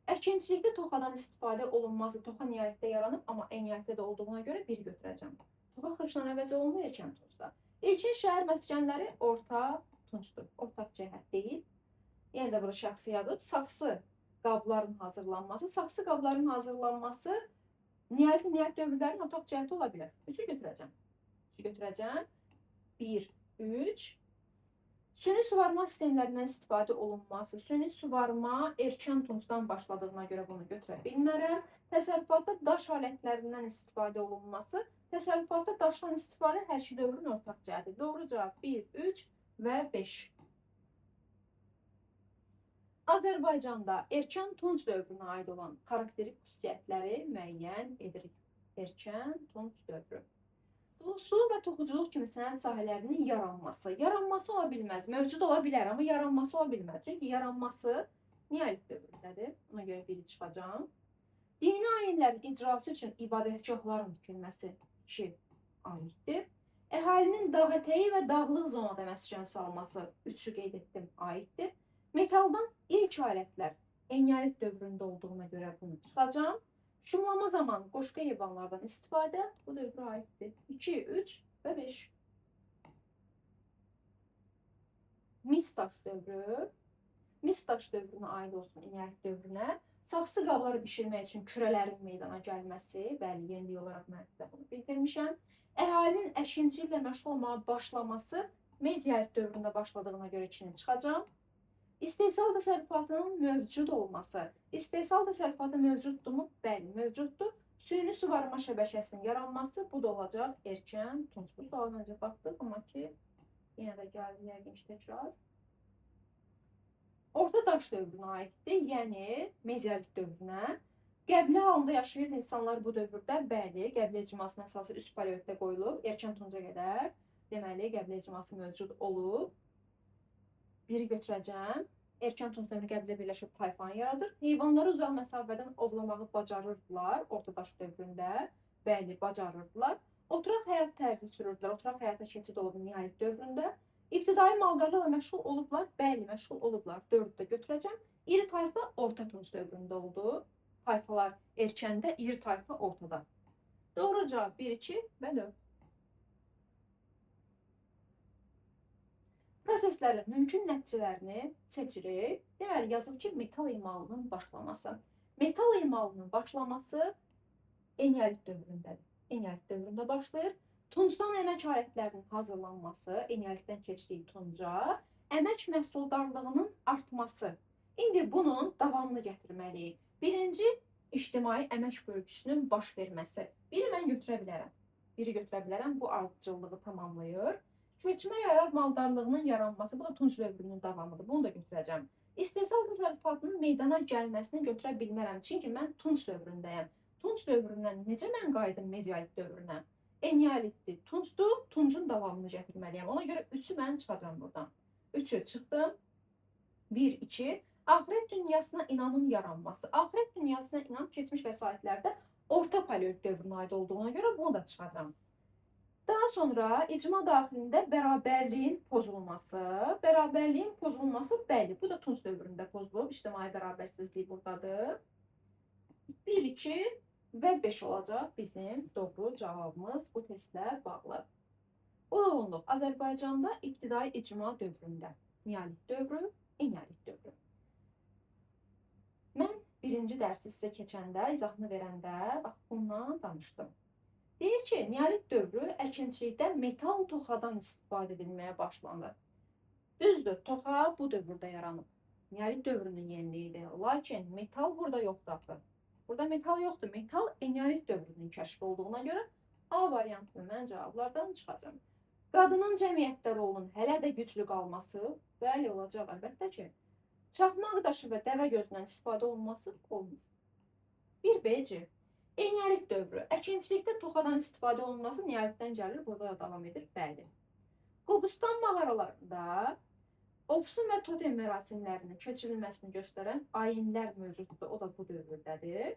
Əkinçilikdə toxadan istifadə olunması toxa neolitdə yaranıb, amma eneolitdə də olduğuna görə 1 götürəcəm. Toxa xışdan əvəz olundu erkən tuncda. İlkin şəhər məskunləri orta tuncdur. Ortaq cəhət deyil. Yəni də burada şəxsi yazıb. Saxsı qabların hazırlanması. Saxsı qabların hazırlanması nihayət dövrlərin ortaq cəhəti ola bilər. 3-ü götürəcəm. 3-ü götürəcəm. 1, 3. Süni suvarma sistemlərindən istifadə olunması. Süni suvarma erkən tuncdan başladığına görə bunu götürə bilmərəm. Təsərrüfatda daş alətlərindən istifadə olunması. Təsərrüfatda daşdan istifadə hər iki dövrün ortaq cəhəti. Doğru cavab 1, 3 və 5. Azərbaycanda erkən tunc dövrünə aid olan xarakterik xüsusiyyətləri müəyyən edirik. Erkən tunc dövrü. Duluzçuluq və toxuculuq kimi sənət sahələrinin yaranması. Yaranması ola bilməz. Mövcud ola bilər, amma yaranması ola bilməz. Çünki yaranması neolit dövründədir. Ona görə biri çıxacaq. Dini ayinlərin icrası üçün ibadətgahların tikilməsi 2 aiddir. Əhalinin dağətəyi və dağlıq zonada məskən salması 3-ü qeyd etdim, aiddir. Metaldan ilk alətlər eneolit dövründə olduğuna görə bunu çıxacaq. Şumlama zamanı qoşqa heyvanlardan istifadə bu dövrə aiddir. 2, 3 və 5. Mis daş dövrü. Mis daş dövrünə aid olsun eneolit dövrünə. Saxsı qabları bişirmək üçün kürələrin meydana gəlməsi, bəli, yenilik olaraq mən sizə bunu bildirmişəm. Əhalinin əkinçi ilə məşğul olmağa başlaması mezolit dövründə başladığına görə 2-ni çıxacaq. İstehsal təsərrüfatının mövcud olması. İstehsal təsərrüfatı mövcuddurmu? Bəli, mövcuddur. Süni suvarma şəbəkəsinin yaranması, bu da olacaq erkən tunc. Bu sualı məncə baxdıq, amma ki, yenə də gəldi, yəqin ki, təkrar. Orta daş dövrünə aiddir, yəni mezolit dövrünə. Qəblə halında yaşayırdı insanlar bu dövrdə, bəli, qəblə icmasının əsası üst paleolitdə qoyulub, erkən tunca qədər, deməli, qəblə icması mövcud olub. Biri götürəcəm. Erkən tunc dövrü qəbilə birləşib tayfanı yaradır. Heyvanları uzaq məsafədən ovlamağı bacarırdılar orta daş dövründə. Bəli, bacarırdılar. Oturaq həyat tərzi sürürdülər. Oturaq həyata keçid olub neolit dövründə. İbtidai malqarlıqla məşğul olublar. Bəli, məşğul olublar. 4-ü də götürəcəm. İri tayfa orta tunc dövründə oldu. Tayfalar erkəndə, iri tayfa ortada. Doğru cavab 1, 2 və 4. Proseslərin mümkün nəticələrini seçirik. Deməli, yazıb ki, metal emalının başlaması. Metal emalının başlaması eneolit dövründədir. Eneolit dövründə başlayır. Tuncdan əmək alətlərinin hazırlanması, eneolitdən keçdiyi tunca, əmək məhsuldarlığının artması. İndi bunun davamını gətirməliyik. Birinci, ictimai əmək bölgüsünün baş verməsi. Biri mən götürə bilərəm. Biri götürə bilərəm. Bu ardıcıllığı tamamlayır. Köçmə yaraq maldarlığının yaranması, bu da tunc dövrünün davamıdır. Bunu da götürəcəm. İstehsal təsərrüfatının meydana gəlməsini götürə bilmərəm. Çünki mən tunc dövründəyəm. Tunc dövründən necə mən qayıdım mezolit dövrünə? Eneolitdir, tuncdur, tuncun davamını gətirməliyəm. Ona görə 3-ü mən çıxacam buradan. 3-ü çıxdım. 1, 2. Axirət dünyasına inamın yaranması. Axirət dünyasına inam keçmiş vəsaitlərdə orta paleolit dövrünə aid olduğuna görə bunu da çıxacam. Daha sonra icma daxilində bərabərliyin pozulması. Bərabərliyin pozulması, bəli, bu da tunc dövründə pozulub. İctimai bərabərsizlik buradadır. 1, 2 və 5 olacaq bizim doğru cavabımız bu testlə bağlı. Uyğunluq Azərbaycanda ibtidai icma dövründə. Neolit dövrü, eneolit dövrü. Mən birinci dərsi sizə keçəndə, izahını verəndə, bax, bundan danışdım. Deyir ki, neolit dövrü əkinçilikdə metal toxadan istifadə edilməyə başlanır. Düzdür, toxa bu dövrdə yaranıb. Neolit dövrünün yeniliyidir. Lakin metal burada yoxdur. Burada metal yoxdur. Metal eneolit dövrünün kəşfi olduğuna görə A variantını mən cavablardan çıxacam. Qadının cəmiyyətdə rolunun hələ də güclü qalması, bəli, olacaq əlbəttə ki, çaxmaq daşı və dəvə gözündən istifadə olunması olmur. 1B-ci. Eneolit dövrü. Əkinçilikdə toxadan istifadə olunması neolitdən gəlir, burada da davam edir, bəli. Qobustan mağaralarında ofsun və totem mərasimlərinin keçirilməsini göstərən ayinlər mövcuddur, o da bu dövrürdədir.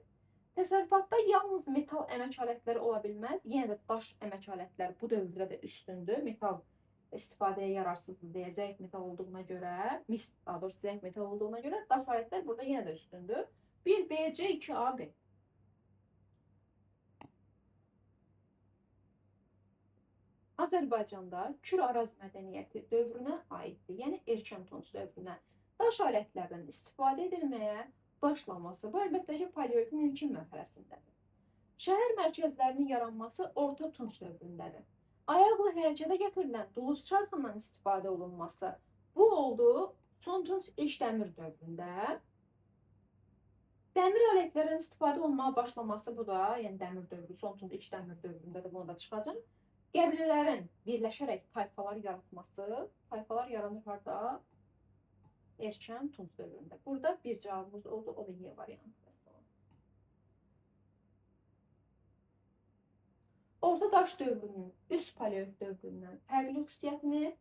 Təsərrüfatda yalnız metal əmək alətləri ola bilməz, yenə də daş əmək alətləri bu dövrdə də üstündür. Metal istifadəyə yararsızdır deyə, zəif metal olduğuna görə, daha doğrusu zəif metal olduğuna görə daş alətlər burada yenə də üstündür. 1B-C, 2A-B. Azərbaycanda Kür-Araz mədəniyyəti dövrünə aiddir, yəni erkən tunç dövrünə. Daş alətlərdən istifadə edilməyə başlaması, bu əlbəttə ki, paleolitin ilkin mərhələsindədir. Şəhər mərkəzlərinin yaranması orta tunç dövründədir. Ayaqla hərəkətə gətirilən duluz çarxından istifadə olunması, bu oldu son tunç ilk dəmir dövründə. Dəmir alətlərin istifadə olunmaya başlaması, bu da, yəni dəmir dövrü, son tunç ilk dəmir dövründə də bunu da çıxacaq. Qəbilələrin birləşərək tayfalar yaratması, tayfalar yaranır harda? Erkən tunç dövründə. Burada bir cavabımız oldu, o da Y variantı. Orta daş dövrünün üst paleolit dövründən fərqli xüsusiyyətini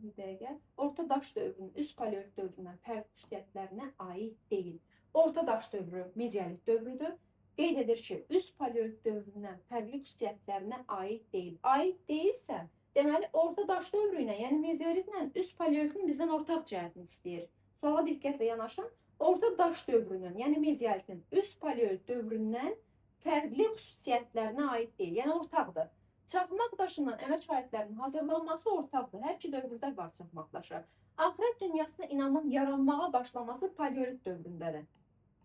bir dəqiqə. Orta daş dövrünün üst paleolit dövründən fərqli xüsusiyyətlərinə aid deyil. Orta daş dövrü mezolit dövrüdür. Qeyd edir ki, üst paleolit dövründən fərqli xüsusiyyətlərinə aid deyil. Aid deyilsə, deməli orta daş dövrü ilə, yəni mezolitlə üst paleolitin bizdən ortaq cəhətini istəyir. Suala diqqətlə yanaşın. Orta daş dövrünün, yəni mezolitin üst paleolit dövründən fərqli xüsusiyyətlərinə aid deyil. Yəni ortaqdır. Çaxmaq daşından əmək alətlərinin hazırlanması ortaqdır. Hər iki dövrdə var çaxmaq daşı. Axirət dünyasına inanın yaranmağa başlaması paleolit dövründədir.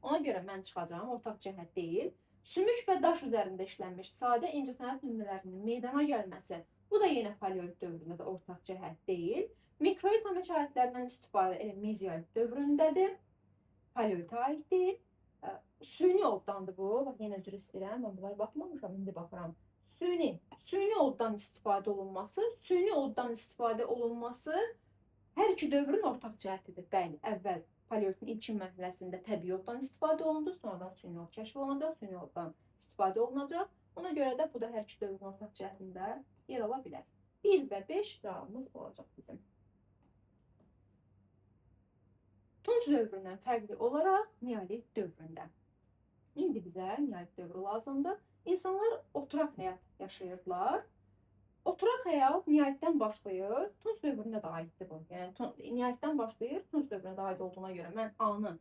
Ona görə mən çıxacağım, ortaq cəhət deyil. Sümük və daş üzərində işlənmiş sadə incəsənət nümunələrinin meydana gəlməsi, bu da yenə paleolit dövründə də ortaq cəhət deyil. Mikrolit əmək alətlərindən istifadə mezolit dövründədir. Paleolitə aid deyil. Süni oddandır bu. Bax, yenə üzr istəyirəm, mən bunlara baxmamışam, indi baxıram. Süni oddan istifadə olunması hər iki dövrün ortaq cəhətidir. Bəli, əvvəl paleolitin ilkin mərhələsində təbii oddan istifadə olundu, sonradan süni od kəşf olunacaq, süni oddan istifadə olunacaq. Ona görə də bu da hər iki dövrün ortaq cəhətində yer ala bilər. 1 və 5 cavabımız olacaq bizim. Tunç dövründən fərqli olaraq neolit dövründə. İndi bizə neolit dövrü lazımdır. İnsanlar oturaq həyat yaşayırdılar. Oturaq həyat neolitdən başlayır, tunç dövründə də aiddir bu. Yəni neolitdən başlayır, tunç dövrünə də aid olduğuna görə mən A-nı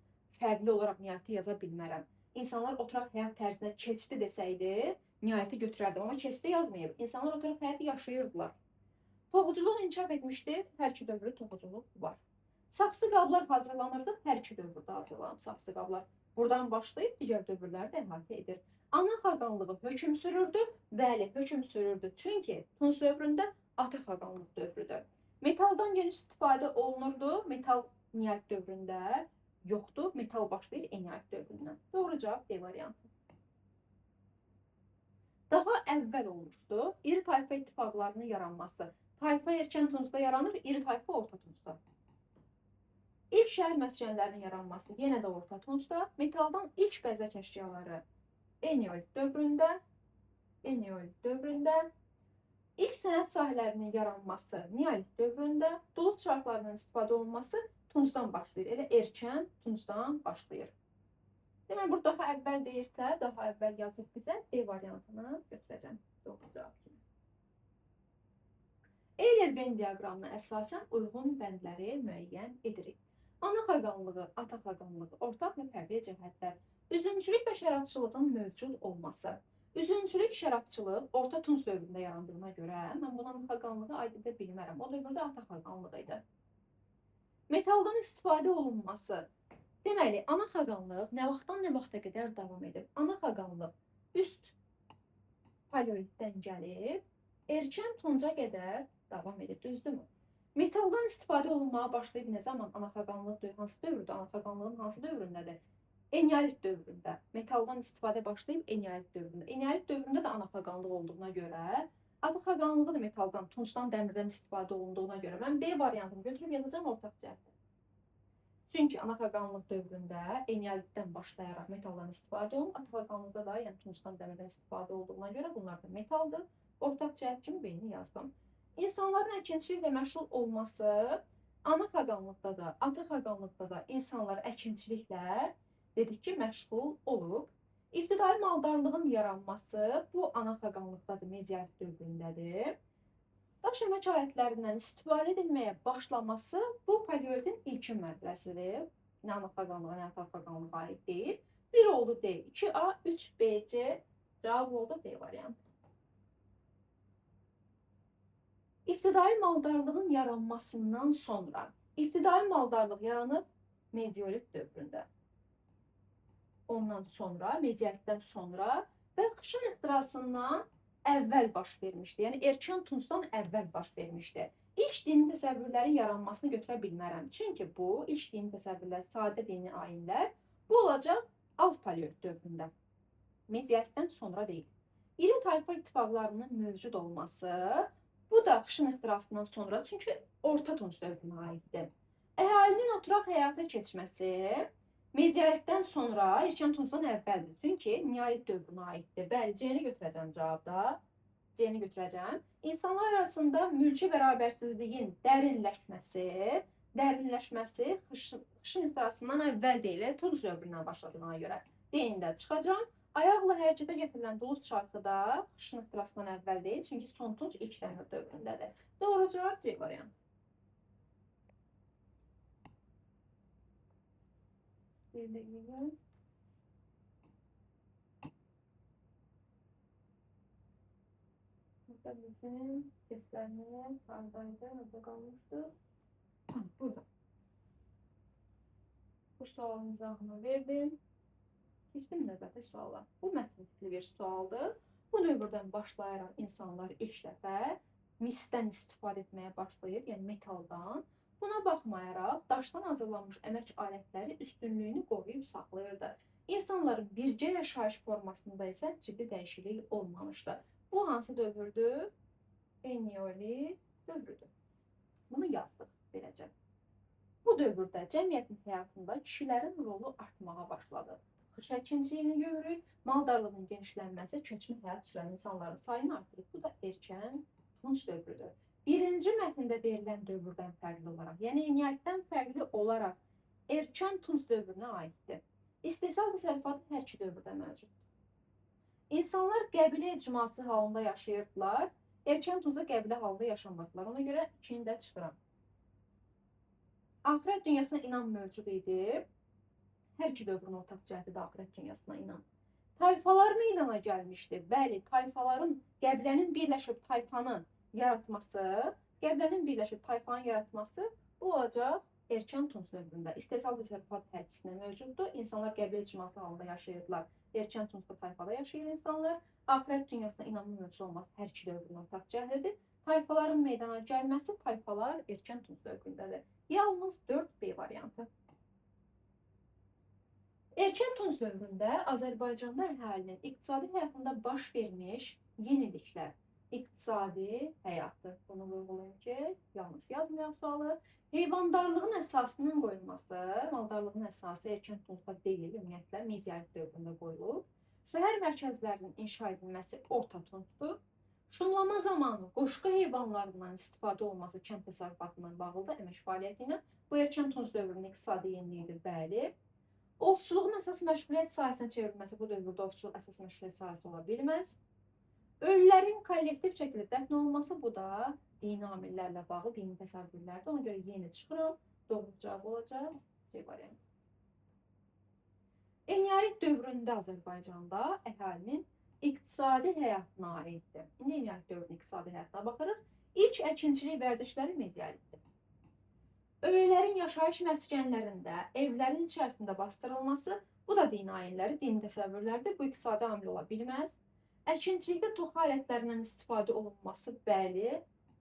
fərqli olaraq neolitə yaza bilmərəm. İnsanlar oturaq həyat tərzinə keçdi desəydi, neoliti götürərdim, amma keçdi yazmayıb. İnsanlar oturaq həyatı yaşayırdılar. Toxuculuq inkişaf etmişdi, hər iki dövrdə toxuculuq var. Saxsı qablar hazırlanırdı, hər iki dövrdə hazırlanıb saxsı qablar. Buradan başlayıb digər dövrləri də əhatə edir. Ana xaqanlığı hökm sürürdü. Bəli, hökm sürürdü. Çünki tunç dövründə ata xaqanlıq dövrüdür. Metaldan geniş istifadə olunurdu. Metal neolit dövründə yoxdur. Metal başlayır eneolit dövründən. Doğru cavab D variantı. Daha əvvəl olmuşdu. İri tayfa ittifaqlarının yaranması. Tayfa erkən tuncda yaranır, iri tayfa orta tuncda. İlk şəhər məskənlərinin yaranması yenə də orta tuncda. Metaldan ilk bəzək əşyaları eneolit dövründə, ilk sənət sahələrinin yaranması neolit dövründə, duluz çarxlarının istifadə olunması tuncdan başlayır. Elə erkən tuncdan başlayır. Demək, burada daha əvvəl deyirsə, daha əvvəl yazıb bizə D variantını götürəcəm. Doğru cavab kimi. Euler-Venn diaqramına əsasən uyğun bəndləri müəyyən edirik. Ana xaqanlığı, ata xaqanlığı, ortaq və fərqli cəhətlər. Üzümçülük və şərabçılığın mövcud olması. Üzümçülük, şərabçılıq orta tunç dövründə yarandığına görə mən buna xaqanlığı aid edə bilmərəm. O dövrdə ata xaqanlığı idi. Metaldan istifadə olunması. Deməli, ana xaqanlıq nə vaxtdan nə vaxta qədər davam edir? Ana xaqanlıq üst paleolitdən gəlib, erkən tunca qədər davam edir, düzdürmü? Metaldan istifadə olunmaya başlayıb nə zaman ana xaqanlıq hansı dövrdə? Ana xaqanlığın hansı dövründədir? Eneolit dövründə. Metaldan istifadə başlayıb eneolit dövründə. Eneolit dövründə də ana xaqanlıq olduğuna görə, ata xaqanlığı da metaldan, tuncdan, dəmirdən istifadə olunduğuna görə mən B variantını götürüb yazacağım ortaq cəhətdə. Çünki ana xaqanlıq dövründə eneolitdən başlayaraq metaldan istifadə olunub, ata xaqanlıqda da, yəni tuncdan, dəmirdən istifadə olduğuna görə bunlar da metaldır. Ortaq cəhət kimi B-ni yazdım. İnsanların əkinçiliklə məşğul olması, ana xaqanlıqda da, ata xaqanlıqda da insanlar əkinçiliklə dedik ki, məşğul olub. İbtidai maldarlığın yaranması bu ana xaqanlıqdadır, mezolit dövründədir. Daş əmək alətlərindən istifadə edilməyə başlaması bu paleolitin ilkin mərhələsidir. Nə ana xaqanlığa, nə ata xaqanlığa aid deyil. 1 oldu D, 2A, 3B, C. Cavab oldu D variantı. İbtidai maldarlığın yaranmasından sonra, ibtidai maldarlıq yaranıb mezolit dövründə. Ondan sonra, mezialitdən sonra və xışın ixtirasından əvvəl baş vermişdi. Yəni erkən tuncdan əvvəl baş vermişdi. İlk dini təsəvvürlərin yaranmasını götürə bilmərəm. Çünki bu ilk dini təsəvvürlər, sadə dini ayinlər bu olacaq alt paleolit dövründə. Mezialitdən sonra deyil. İri tayfa ittifaqlarının mövcud olması bu da xışın ixtirasından sonra, çünki orta tunc dövrünə aiddir. Əhalinin oturaq həyata keçməsi mezialitdən sonra, erkən tuncdan əvvəldir. Çünki neolit dövrünə aiddir. Bəli, C-ni götürəcəm cavabda. C-ni götürəcəm. İnsanlar arasında mülki bərabərsizliyin dərinləşməsi xışın ixtirasından əvvəl deyil, tunc dövründən başladığına görə. D-ni də çıxacam. Ayaqla hərəkətə gətirilən duluz çarxı da xışın ixtirasından əvvəl deyil, çünki son tunc ilk dəmir dövründədir. Doğru cavab C variantı. Bir dəqiqə. Burada bizim testlərimiz haradaydı, orada qalmışdı. Burada. Bu sualın izahını verdim. Keçdim növbəti suala. Bu mətn tipli bir sualdır. Bu dövrdən başlayaraq insanlar ilk dəfə misdən istifadə etməyə başlayıb, yəni metaldan. Buna baxmayaraq, daşdan hazırlanmış əmək alətləri üstünlüyünü qoruyub saxlayırdı. İnsanların birgə yaşayış formasında isə ciddi dəyişiklik olmamışdı. Bu hansı dövrdür? Eneolit dövrüdür. Bunu yazdıq beləcə. Bu dövrdə cəmiyyətin həyatında kişilərin rolu artmağa başladı. Xış əkinçiliyini görürük, maldarlığın genişlənməsi köçmə həyat sürən insanların sayını artırır. Bu da erkən tunc dövrüdür. Birinci mətndə verilən dövrdən fərqli olaraq, yəni eneolitdən fərqli olaraq erkən tunc dövrünə aiddir. İstehsal təsərrüfatı hər iki dövrdə mövcuddur. İnsanlar qəbilə icması halında yaşayırdılar, erkən tuncda qəbilə halında yaşamırdılar. Ona görə ikini də çıxıram. Axirət dünyasına inam mövcud idi. Hər iki dövrün ortaq cəhəti də axirət dünyasına inam. Tayfalar meydana gəlmişdi. Bəli, tayfaların, qəbilənin birləşib tayfanı yaratması, bu olacaq erkən tunc dövründə. İstehsal təsərrüfat hərbisinə mövcuddur. İnsanlar qəbilə icması halında yaşayırdılar. Erkən tuncda tayfada yaşayır insanlar. Axirət dünyasına inamın mövcud olması hər iki dövrün ortaq cəhdidir. Tayfaların meydana gəlməsi, tayfalar erkən tunc dövründədir. Yalnız 4B variantı. Erkən tunc dövründə Azərbaycanda əhalinin iqtisadi həyatında baş vermiş yeniliklər. İqtisadi həyatdır. Bunu vurğulayım ki, yanlış yazmayaq sualı. Heyvandarlığın əsasının qoyulması, maldarlığın əsası erkən tuncda deyil, ümumiyyətlə mezolit dövründə qoyulub. Şəhər mərkəzlərinin inşa edilməsi orta tuncdur. Şumlama zamanı qoşqa heyvanlarından istifadə olması kənd təsərrüfatından bağlıdır, əmək fəaliyyəti ilə. Bu erkən tunc dövrünün iqtisadi yeniliyidir, bəli. Ovçuluğun əsas məşğuliyyət sahəsinə çevrilməsi bu dövrdə ovçuluq əsas məşğuliyyət sahəsi ola bilməz. Ölülərin kollektiv şəkildə dəfn olunması bu da dini amillərlə bağlı dini təsəvvürlərdir. Ona görə yeni çıxırıq. Doğru cavab olacaq C variantı. Eneolit dövründə Azərbaycanda əhalinin iqtisadi həyatına aiddir. İndi eneolit dövrünün iqtisadi həyatına baxırıq. İlk əkinçilik vərdişləri mezoilitdir. Ölülərin yaşayış məskənlərində, evlərin içərisində bastırılması, bu da dini ayinləri, dini təsəvvürlərdir. Bu iqtisadi amil ola bilməz. Əkinçilikdə toxu alətlərindən istifadə olunması, bəli,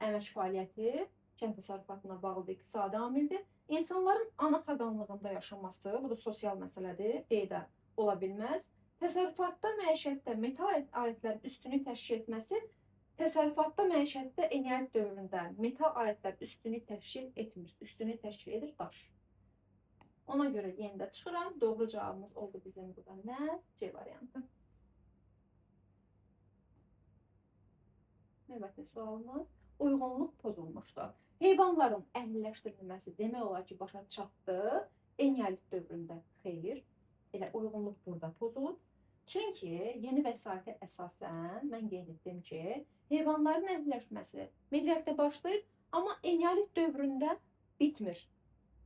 əmək fəaliyyəti, kənd təsərrüfatına bağlı iqtisadi amildir. İnsanların ana xaqanlığında yaşaması, bu da sosial məsələdir, D-də ola bilməz. Təsərrüfatda, məişətdə metal alətlərin üstünlük təşkil etməsi, təsərrüfatda, məişətdə eneolit dövründə metal alətlər üstünlük təşkil etmir. Üstünlük təşkil edir daş. Ona görə yenidə çıxıram. Doğru cavabımız oldu bizim burada nə? C variantı. Növbəti sualımız. Uyğunluq pozulmuşdur. Heyvanların əhliləşdirilməsi demək olar ki, başa çatdı. Eneolit dövründə xeyr. Elə uyğunluq burada pozulub. Çünki yeni vəsaitə əsasən mən qeyd etdim ki, heyvanların əhliləşməsi mezoilitdə başlayır, amma eneolit dövründə bitmir.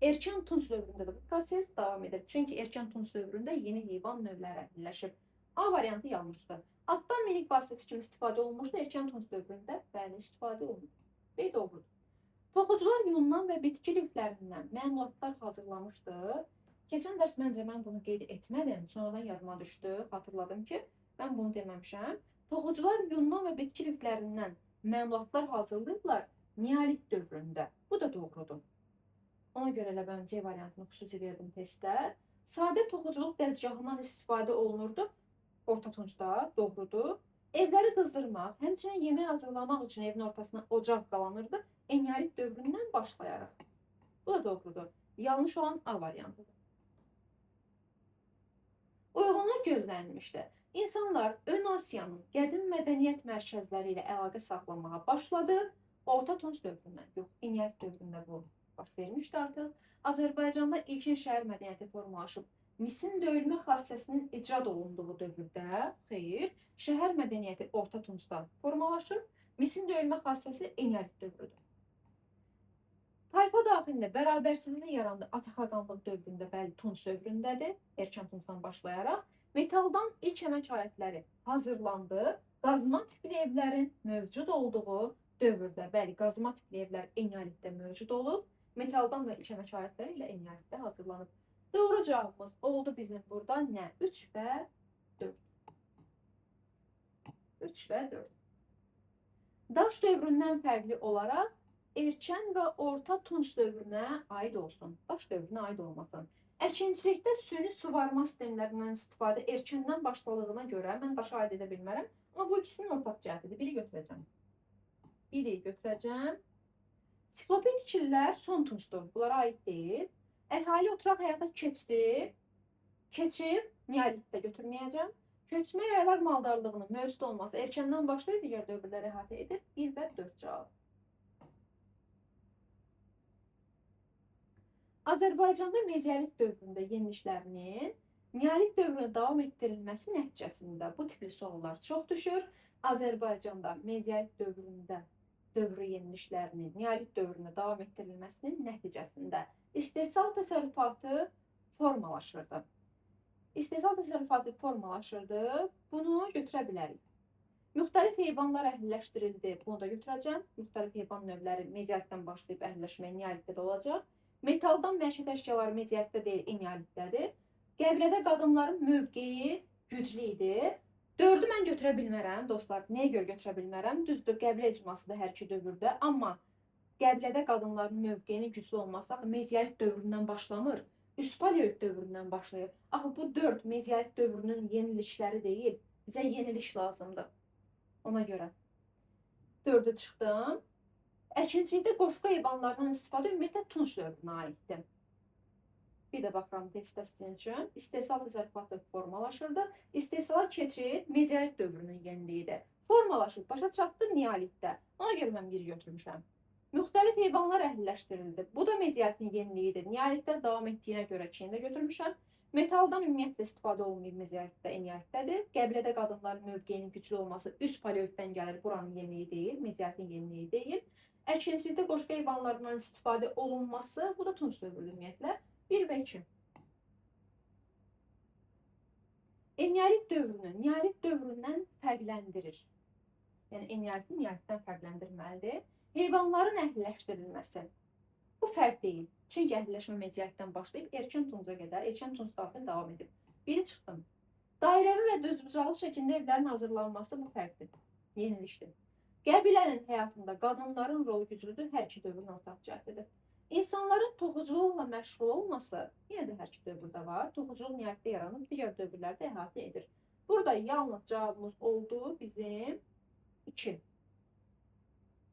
Erkən tunc dövründə də bu proses davam edir. Çünki erkən tunc dövründə yeni heyvan növləri əhliləşib. A variantı yanlışdır. Atdan minik vasitəsi kimi istifadə olunmuşdu erkən tunc dövründə. Bəli, istifadə olunur. B doğrudur. Toxucular yundan və bitki liflərindən məmulatlar hazırlamışdı. Keçən dərs məncə mən bunu qeyd etmədim. Sonradan yadıma düşdü. Xatırladım ki, mən bunu deməmişəm. Toxucular yundan və bitki liflərindən məmulatlar hazırlayıblar neolit dövründə. Bu da doğrudur. Ona görə elə mən C variantını xüsusi verdim testdə. Sadə toxuculuq dəzgahından istifadə olunurdu. Orta tuncda doğrudur. Evləri qızdırmaq, həmçinin yemək hazırlamaq üçün evin ortasına ocaq qalanırdı. Eneolit dövründən başlayaraq. Bu da doğrudur. Yanlış olan A variantıdır. Uyğunluq gözlənilmişdi. İnsanlar Ön Asiyanın qədim mədəniyyət mərkəzləri ilə əlaqə saxlamağa başladı. Orta Tunc dövründən, yox, Eneolit dövründə bu baş vermişdi artıq. Azərbaycanda ilkin şəhər mədəniyyəti formalaşıb. Misin döyülmə xassəsinin icad olunduğu dövrdə, xeyr, şəhər mədəniyyəti Orta Tuncda formalaşıb. Misin döyülmə xassəsi Eneolit dövrüdür. Tayfa daxilində bərabərsizlik yarandı Atixaqanlıq dövründə, bəli, Tunc dövründədir, erkən Tuncdan başlayaraq. Metaldan ilk əmək alətləri hazırlandı. Qazma tipli evlərin mövcud olduğu dövrdə, bəli, qazma tipli evlər Eneolitdə mövcud olub. Metaldan da ilk əmək alətləri ilə Eneolitdə hazırlanıb. Doğru cavabımız oldu bizim burada nə? 3 və 4. 3 və 4. Daş dövründən fərqli olaraq erkən və orta Tunc dövrünə aid olsun. Daş dövrünə aid olmasın. Əkinçilikdə süni suvarma sistemlərindən istifadə erkəndən başladığına görə mən daşa aid edə bilmərəm. Amma bu ikisinin ortaq cəhətidir. Biri götürəcəm. Biri götürəcəm. Siklopedikillər son Tuncdur. Bunlara aid deyil. Əhali oturaq həyata keçdi. Keçib, neolitdə götürməyəcəm. Köçmə və əlaq maldarlığının mövcud olması erkəndən başlayıb digər dövrləri əhatə edir. 1 və 4 cavab. Azərbaycanda mezolit dövründə yenilişlərinin neolit dövrünə davam etdirilməsi nəticəsində bu tipli suallar çox düşür. Azərbaycanda mezolit dövründə dövrü yenilişlərinin neolit dövrünə davam etdirilməsinin nəticəsində istehsal təsərrüfatı formalaşırdı. İstehsal təsərrüfatı formalaşırdı. Bunu götürə bilərik. Müxtəlif heyvanlar əhliləşdirildi. Bunu da götürəcəm. Müxtəlif heyvan növləri mezolitdən başlayıb əhliləşməyə neolitdə də olacaq. Metaldan məişət əşyaları mezolitdə deyil, eneolitdədir. Qəbilədə qadınların mövqeyi güclü idi. 4-ü mən götürə bilmərəm, dostlar. Nəyə görə götürə bilmərəm? Düzdür, qəbilə icmasıdır hər iki dövrdə. Amma qəbilədə qadınların mövqeyinin güclü olması axı mezolit dövründən başlamır. Üst paleolit dövründən başlayır. Axı bu 4 mezolit dövrünün yenilişləri deyil. Bizə yeniliş lazımdır. Ona görə 4-ü çıxdım. Əkinçilikdə qoşqu heyvanlarından istifadə ümumiyyətlə Tunc dövrünə aiddir. Bir də baxıram testdə sizin üçün. İstehsal təsərrüfatı formalaşırdı. İstehsala keçid mezolit dövrünün yeniliyidir. Formalaşıb, başa çatdı neolitdə. Ona görə mən 1 götürmüşəm. Müxtəlif heyvanlar əhliləşdirildi. Bu da mezolitin yeniliyidir. Neolitdə davam etdiyinə görə 2-ni də götürmüşəm. Metaldan ümumiyyətlə istifadə olunmayıb mezolitdə, eneolitdədir. Qəbilədə qadınların mövqeyinin güclü olması üst paleolitdən gəlir. Buranın yeniliyi deyil, mezolitin yeniliyi deyil. Əkinçilikdə qoşqu heyvanlarından istifadə olunması, bu da Tunc dövrü ümumiyyətlə. 1 və 2. Eneolit dövrünü neolit dövründən fərqləndirir. Yəni eneolitin neolitdən fərqləndirməlidir. Heyvanların əhliləşdirilməsi. Bu fərq deyil. Çünki əhliləşmə mezolitdən başlayıb erkən Tunca qədər, erkən Tunc daxil davam edib. 1-i çıxdım. Dairəvi və düzbucaqlı şəkildə evlərin hazırlanması bu fərqdir. Yenilişdir. Qəbilənin həyatında qadınların rolu güclüdür, hər iki dövrün ortaq cəhdidir. İnsanların toxuculuqla məşğul olması yenə də hər iki dövrdə var. Toxuculuq neolitdə yaranıb, digər dövrlərdə əhatə edir. Burada yalnız cavabımız oldu bizim 2.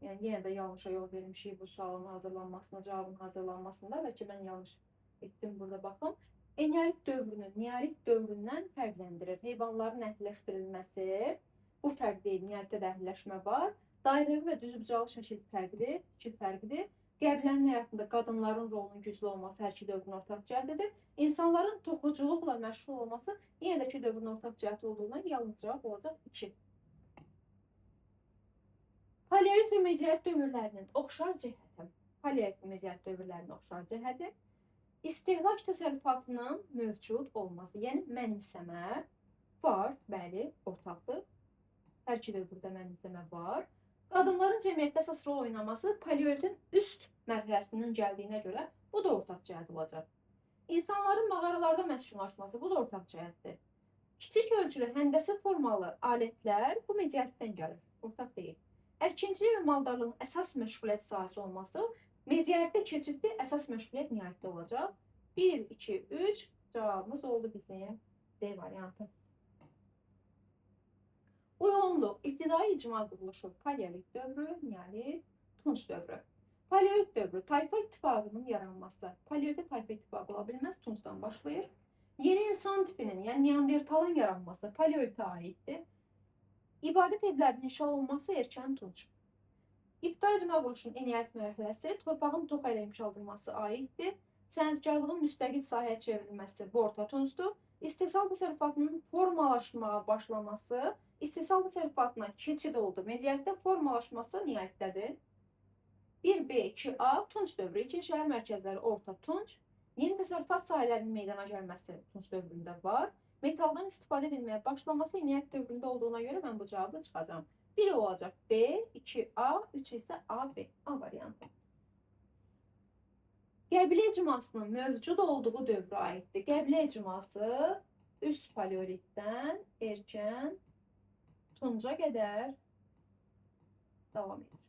Yəni yenə də yanlışa yol vermişik bu sualın hazırlanmasında, cavabın hazırlanmasında. Bəlkə mən yanlış etdim burada baxın. Eneolit dövrünü neolit dövründən fərqləndirir. Heyvanların əhliləşdirilməsi, bu fərq deyil, neolitdə də əhliləşmə var. Dairəvi və düzbucaqlı şəkil fərqlidir, iki fərqlidir. Qəbilənin həyatında qadınların rolunun güclü olması hər iki dövrün ortaq cəhdidir. İnsanların toxuculuqla məşğul olması yenə də iki dövrün ortaq cəhdi olduğundan yalnız cavab olacaq 2. Paleolit və mezolit dövrlərinin oxşar cəhəti. Paleolit və mezolit dövrlərinin oxşar cəhəti. İstehlak təsərrüfatının mövcud olması, yəni mənimsəmə var, bəli, ortaqdır. Hər iki dövrdə mənimsəmə var. Qadınların cəmiyyətdə əsas rol oynaması paleolitin üst mərhələsindən gəldiyinə görə bu da ortaq cəhət olacaq. İnsanların mağaralarda məskunlaşması bu da ortaq cəhətdir. Kiçik ölçülü həndəsə formalı alətlər bu meziyyətdən gəlir, ortaq deyil. Əkinçilik və maldarlığın əsas məşğuliyyət sahəsi olması meziyyətdə keçidli əsas məşğuliyyət nihayətdə olacaq. 1, 2, 3 cavabımız oldu bizim D variantı. Uyğunluq, ibtidai icma quruluşu, paleolit dövrü, neolit, tunç dövrü. Paleolit dövrü, tayfa ittifaqının yaranması. Paleolitdə tayfa ittifaqı ola bilməz, tuncdan başlayır. Yeni insan tipinin, yəni Neandertalın yaranması paleolitə aiddir. İbadət evlərinin inşa olunması erkən tunç. İbtidai icma quruluşunun eneolit mərhələsi torpağın toxa ilə yumşaldılması aiddir. Sənətkarlığın müstəqil sahəyə çevrilməsi bu orta tuncdur. İstehsal təsərrüfatının formalaşmaya başlaması, istehsal təsərrüfatına keçid oldu. Meziyyətdə formalaşması nihayətdədir. 1B, 2A tunç dövrü, ilkin şəhər mərkəzləri orta tunç. Yeni təsərrüfat sahələrinin meydana gəlməsi tunç dövründə var. Metaldan istifadə edilməyə başlaması eneolit dövründə olduğuna görə mən bu cavabı çıxacağam. 1 olacaq B, 2A, 3 isə AB. A variantı. Qəbilə icmasının mövcud olduğu dövrə aiddir. Qəbilə icması üst paleolitdən erkən tunca qədər davam edir.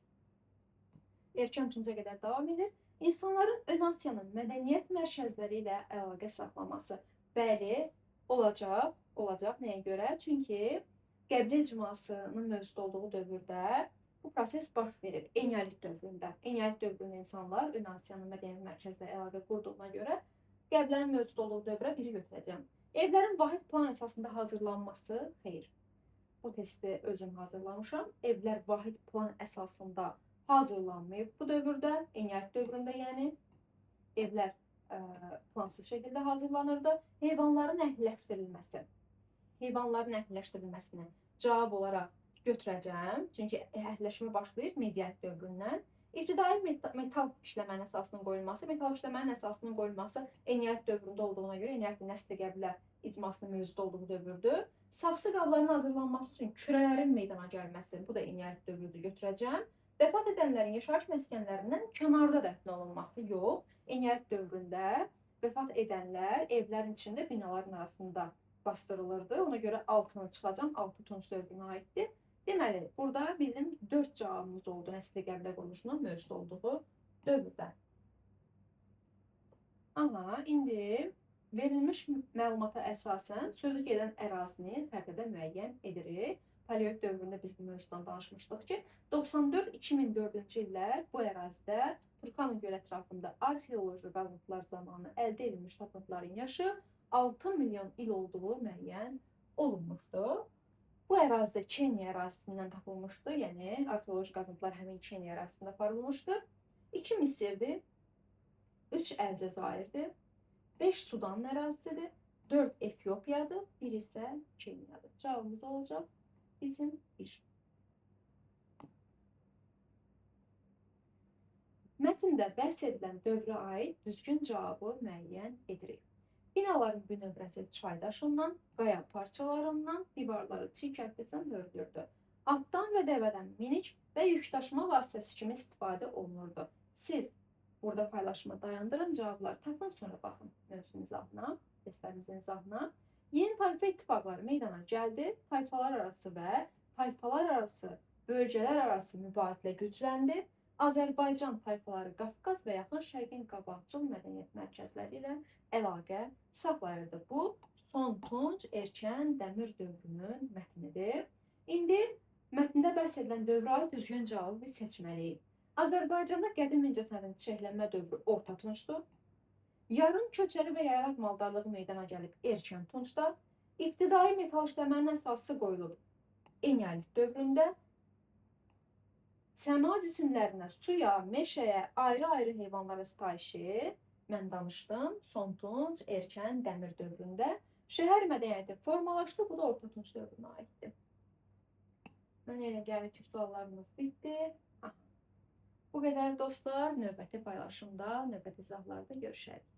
Erkən tunca qədər davam edir. İnsanların Ön Asiyanın mədəniyyət mərkəzləri ilə əlaqə saxlaması. Bəli, olacaq. Nəyə görə? Çünki qəbilə icmasının mövcud olduğu dövrdə bu proses baş verir eneolit dövründə. Eneolit dövründə insanlar Ön Asiyanın mədəniyyət mərkəzləri əlaqə qurduğuna görə qəbilənin mövcud olduğu dövrə 1-i götürəcəm. Evlərin vahid plan əsasında hazırlanması, xeyr. Bu testi özüm hazırlamışam. Evlər vahid plan əsasında hazırlanmayıb bu dövrdə, eneolit dövründə yəni. Evlər plansız şəkildə hazırlanırdı. Heyvanların əhliləşdirilməsi. Heyvanların əhliləşdirilməsini cavab olaraq götürəcəm. Çünki əhliləşmə başlayır meziyyət dövründən. İbtidai metal işləmənin əsasının qoyulması, metal işləmənin əsasının qoyulması eneolit dövründə olduğuna görə eneolit nəsli qəbilə icmasının mövcud olduğu dövrdür. Saxsı qabların hazırlanması üçün kürələrin meydana gəlməsi, bu da eneolit dövrüdür, götürəcəm. Vəfat edənlərin yaşayış məskənlərindən kənarda dəfn olunması yox. Eneolit dövründə vəfat edənlər evlərin içində binaların arasında bastırılırdı. Ona görə 6-nı çıxacam, 6 tunç dövrünə aiddir. Deməli, burada bizim 4 cavabımız oldu nəsli qəbilə quruluşunun mövcud olduğu dövrdə. Aha, indi verilmiş məlumata əsasən sözü gedən ərazini xəritədə müəyyən edirik. Paleolit dövründə biz bu mövzudan danışmışdıq ki, 94-2004-cü illər bu ərazidə Turkana göl ətrafında arxeoloji qazıntılar zamanı əldə edilmiş tapıntıların yaşı 6 milyon il olduğu müəyyən olunmuşdur. Bu ərazidə Kenya ərazisindən tapılmışdı, yəni arxeoloji qazıntılar həmin Kenya ərazisində aparılmışdır. 2 Misirdir, 3 Əlcəzairdir, 5 Sudan ərazisidir, 4 Efiopiyadır, 1 isə Kenyadır. Cavabımız olacaq bizim 1. Mətndə bəhs edilən dövrə aid düzgün cavabı müəyyən edirik. Binaların bünövrəsi çay daşından, qaya parçalarından, divarları çiy kərpicdən hörülürdü. Atdan və dəvədən minik və yükdaşıma vasitəsi kimi istifadə olunurdu. Siz burada paylaşımı dayandırın, cavabları tapın, sonra baxın mövzunun izahına, testlərimizin izahına. Yeni tayfa ittifaqları meydana gəldi. Tayfalar arası və tayfalar arası, bölgələr arası mübadilə gücləndi. Azərbaycan tayfaları Qafqaz və Yaxın Şərqin qabaqcıl mədəniyyət mərkəzləri ilə əlaqə saxlayırdı. Bu, son tunc, erkən, dəmir dövrünün mətnidir. İndi mətndə bəhs edilən dövrə aid düzgün cavabı biz seçməliyik. Azərbaycanda qədim incəsənətin çiçəklənmə dövrü orta tuncdur. Yarım köçəri və yaylaq maldarlığı meydana gəlib erkən tuncda. İbtidai metal işləmənin əsası qoyulub eneolit dövründə. Səma cisimlərinə, suya, meşəyə, ayrı-ayrı heyvanlara sitayişi mən danışdım. Son tunc, erkən, dəmir dövründə. Şəhər mədəniyyəti formalaşdı, bu da orta tunc dövrünə aiddir. Mənə elə gəlir ki, suallarımız bitdi. Bu qədər dostlar, növbəti paylaşımda, növbəti izahlarda görüşərik.